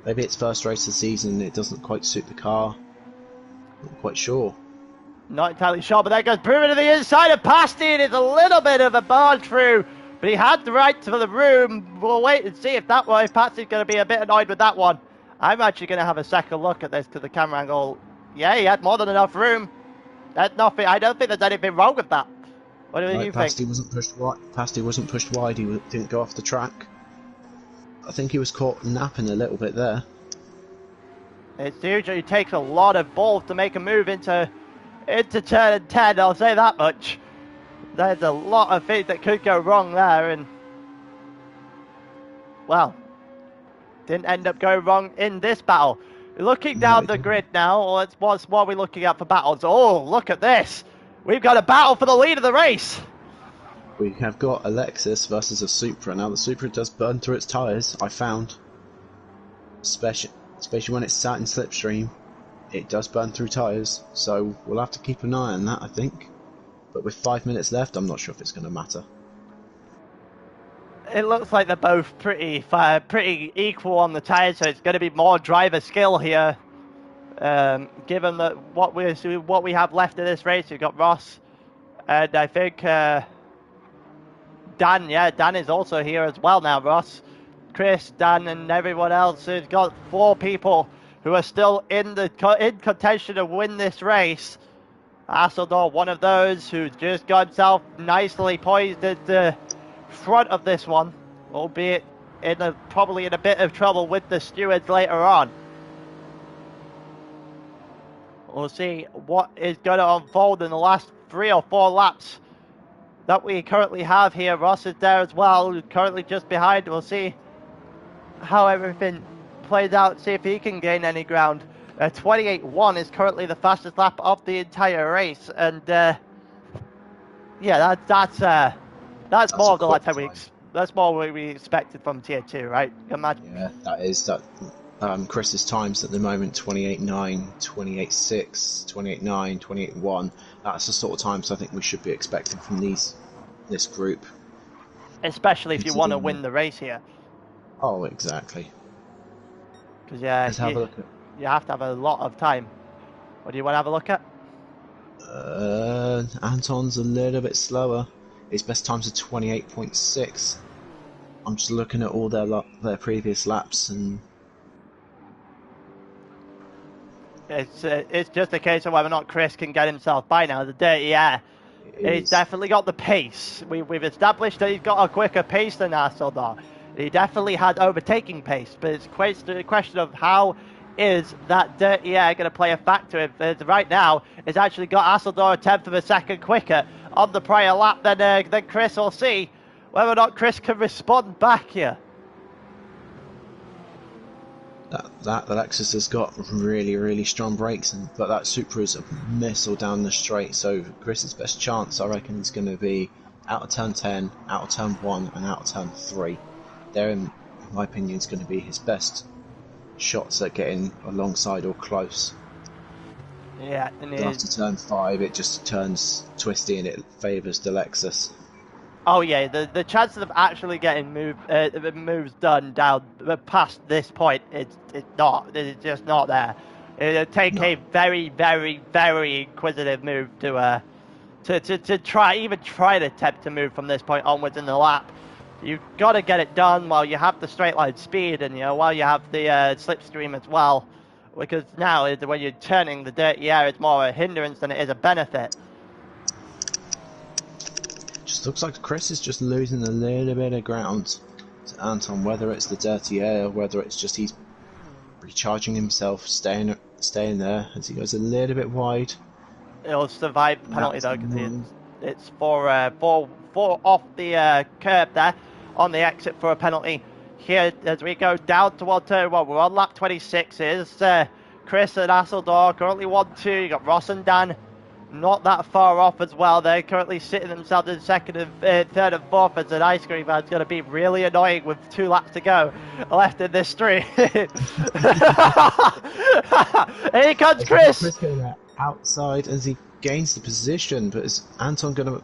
Maybe it's first race of the season and it doesn't quite suit the car. Not quite sure. Not entirely sure, but that goes Brumer to the inside of Pasty, and it's a little bit of a barge through, but he had the right to the room. We'll wait and see if Pasty's going to be a bit annoyed with that one. I'm actually going to have a second look at this to the camera angle. Yeah, he had more than enough room. That's nothing. I don't think there's anything wrong with that. What do you think? Pasty wasn't pushed wide. Pasty wasn't pushed wide. He didn't go off the track. I think he was caught napping a little bit there. It usually takes a lot of balls to make a move into turn 10. I'll say that much. There's a lot of things that could go wrong there, and well, didn't end up going wrong in this battle. Looking down the grid now, what are we looking at for battles? Oh, look at this! We've got a battle for the lead of the race! We have got a Lexus versus a Supra. Now the Supra does burn through its tyres, I found. Especially when it's sat in slipstream, it does burn through tyres, so we'll have to keep an eye on that, I think. But with 5 minutes left, I'm not sure if it's going to matter. It looks like they're both pretty equal on the tyres, so it's going to be more driver skill here. Given that what we have left in this race, we've got Ross, and I think Dan. Yeah, Dan is also here as well now. Ross, Chris, Dan, and everyone else. We've got 4 people who are still in contention to win this race. Hasselhoff, one of those who's just got himself nicely poised at the front of this one, albeit probably in a bit of trouble with the stewards later on. We'll see what is going to unfold in the last 3 or 4 laps that we currently have here. Ross is there as well, currently just behind. We'll see how everything plays out, see if he can gain any ground. 28.1 is currently the fastest lap of the entire race, and yeah, that's more of the lap that's more what we expected from tier 2, right? Imagine. Yeah, that is that. Chris's times at the moment: 28.9, 28.6, 28.9, 28.1. That's the sort of times I think we should be expecting from this group. Especially if you want to win the race here. Oh, exactly. Because Let's have a look at. You have to have a lot of time. What do you want to have a look at? Anton's a little bit slower. His best times are 28.6. I'm just looking at all their previous laps, and it's just a case of whether or not Chris can get himself by now. The dirty air. He's definitely got the pace. We've established that he's got a quicker pace than Hasselhoff. He definitely had overtaking pace, but it's a question of how is that dirty air going to play a factor? Right now, it's actually got Hasseldor a tenth of a second quicker on the prior lap than Chris. We'll see whether or not Chris can respond back here. That Lexus has got really strong brakes, but that Supra is a missile down the straight. So Chris's best chance, I reckon, is going to be out of turn 10, out of turn 1, and out of turn 3. There, in my opinion, is going to be his best shots at getting alongside or close. Yeah, and after turn 5, it just turns twisty and it favours the Lexus. Oh yeah, the chances of actually getting moves done down past this point, it's just not there. It'll take a very inquisitive move to try to attempt to move from this point onwards in the lap. You've got to get it done while you have the straight line speed and while you have the slipstream as well, because now when you're turning the dirty air, it's more a hindrance than it is a benefit. Just looks like Chris is just losing a little bit of ground to Anton, whether it's the dirty air, whether it's just he's recharging himself, staying there as he goes a little bit wide. It'll survive the penalty though, because it's four off the curb there on the exit for a penalty. Here, as we go down toward turn 1, we're on lap 26. Is Chris and Hasseldor currently 1-2. You got Ross and Dan not that far off as well. They're currently sitting themselves in second and third and fourth, as an ice cream man's going to be really annoying with 2 laps to go left in this street. Here comes Chris. Chris going outside as he gains the position, but is Anton going to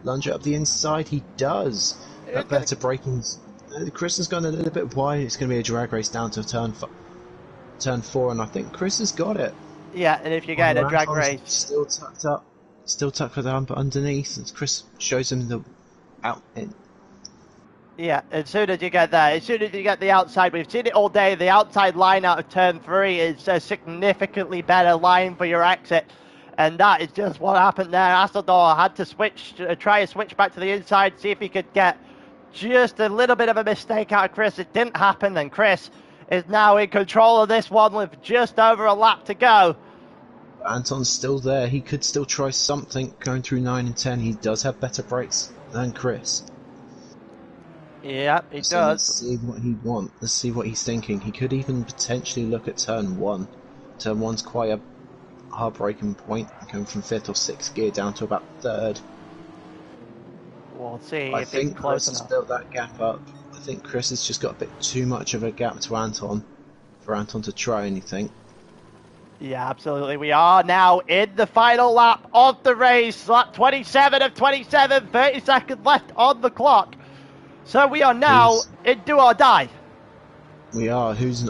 lunge it up the inside? He does. That better braking. Chris has gone a little bit wide. It's going to be a drag race down to turn 4, and I think Chris has got it. Yeah, and if you get a drag race, still tucked up underneath, and Chris shows him the out in. Yeah, as soon as you get there, as soon as you get the outside, we've seen it all day. The outside line out of turn 3 is a significantly better line for your exit, and that is just what happened there. Hasseldor had to try to switch back to the inside, see if he could get just a little bit of a mistake out of Chris. It didn't happen, and Chris is now in control of this one with just over a lap to go. Anton's still there. He could still try something going through 9 and 10. He does have better brakes than Chris. Yeah, he does. Let's see what he wants. Let's see what he's thinking. He could even potentially look at turn 1. Turn 1's quite a hard braking point, going from 5th or 6th gear down to about 3rd. We'll see I if think it's close Chris enough. has built that gap up. I think Chris has just got a bit too much of a gap to Anton for Anton to try anything. Yeah, absolutely. We are now in the final lap of the race. Lap 27 of 27, 30 seconds left on the clock. So we are now in do or die. We are. Who's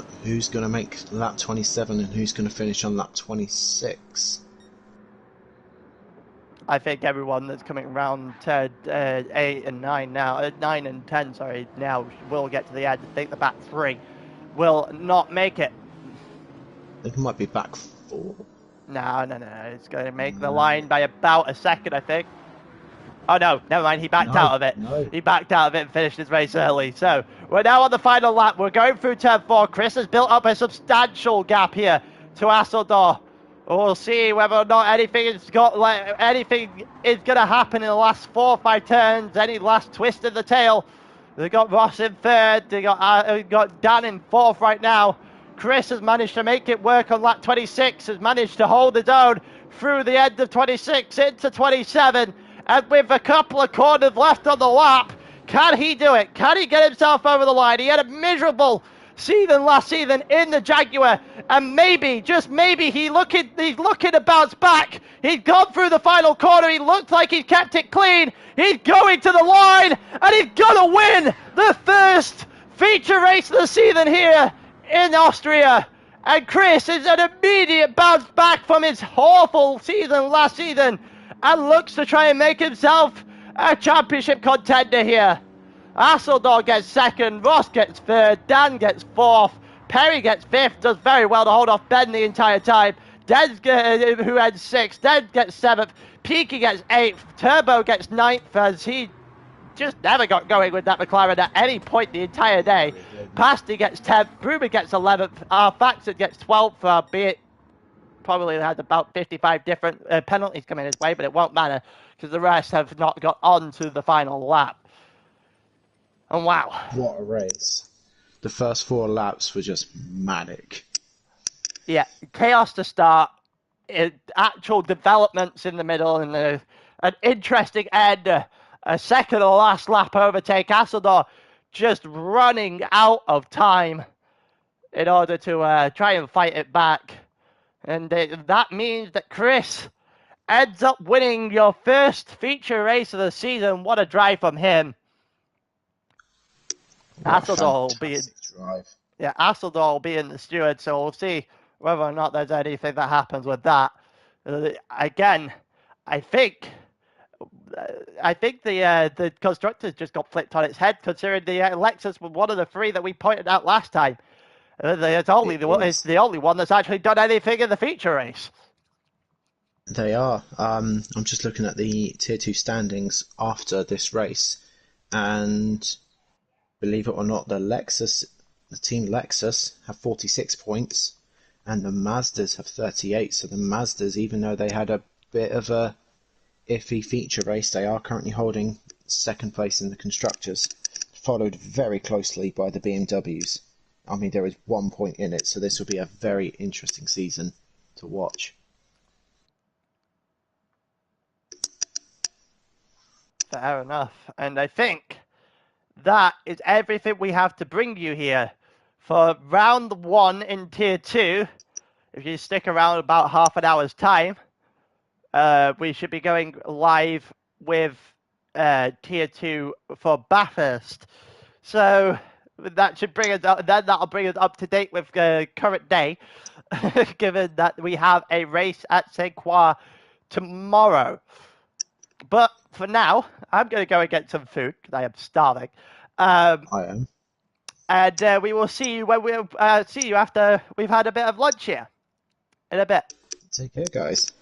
going to make lap 27 and who's going to finish on lap 26? I think everyone that's coming around turn 8 and 9 now, 9 and 10, sorry, now will get to the end. I think the back 3 will not make it. I think it might be back 4. No. It's going to make the line by about a second, I think. Oh, no, never mind. He backed out of it. No. He backed out of it and finished his race early. So we're now on the final lap. We're going through turn 4. Chris has built up a substantial gap here to Hasseldor. We'll see whether or not anything is going to happen in the last 4 or 5 turns. Any last twist in the tail. They've got Ross in 3rd. They got Dan in 4th right now. Chris has managed to make it work on lap 26. Has managed to hold his own through the end of 26 into 27. And with a couple of corners left on the lap, can he do it? Can he get himself over the line? He had a miserable season last season in the Jaguar, and maybe, just maybe, he's looking to bounce back. He's gone through the final corner. He looked like he kept it clean. He's going to the line, and he's gonna win the first feature race of the season here in Austria. And Chris is an immediate bounce back from his awful season last season, and looks to try and make himself a championship contender here. Hasseldor gets 2nd, Ross gets 3rd, Dan gets 4th, Perry gets 5th, does very well to hold off Ben the entire time. Des, who ends 6th, Den gets 7th, Peaky gets 8th, Turbo gets 9th as he just never got going with that McLaren at any point the entire day. Pasti gets 10th, Bruber gets 11th, Faxon gets 12th, be it probably had about 55 different penalties coming his way, but it won't matter because the rest have not got on to the final lap. And wow. What a race. The first 4 laps were just manic. Yeah, chaos to start, actual developments in the middle, and an interesting end. A second or last lap overtake. Asseldor just running out of time in order to try and fight it back. And that means that Chris ends up winning your first feature race of the season. What a drive from him. Asseldor being the steward, so we'll see whether or not there's anything that happens with that. Again, I think the constructors just got flipped on its head, considering the Lexus was one of the 3 that we pointed out last time. It's the only one that's actually done anything in the feature race. They are. I'm just looking at the Tier 2 standings after this race, and believe it or not, the Team Lexus have 46 points, and the Mazdas have 38. So the Mazdas, even though they had a bit of a iffy feature race, they are currently holding 2nd place in the Constructors, followed very closely by the BMWs. I mean, there is 1 point in it, so this will be a very interesting season to watch. Fair enough. And I think that is everything we have to bring you here for round 1 in Tier 2. If you stick around about half an hour's time, we should be going live with Tier 2 for Bathurst. So that should bring us up, then that'll bring us up to date with current day, given that we have a race at Saint Croix tomorrow. But for now, I'm going to go and get some food because I am starving. I am. And we will see you when we'll see you after we've had a bit of lunch here in a bit. Take care, guys.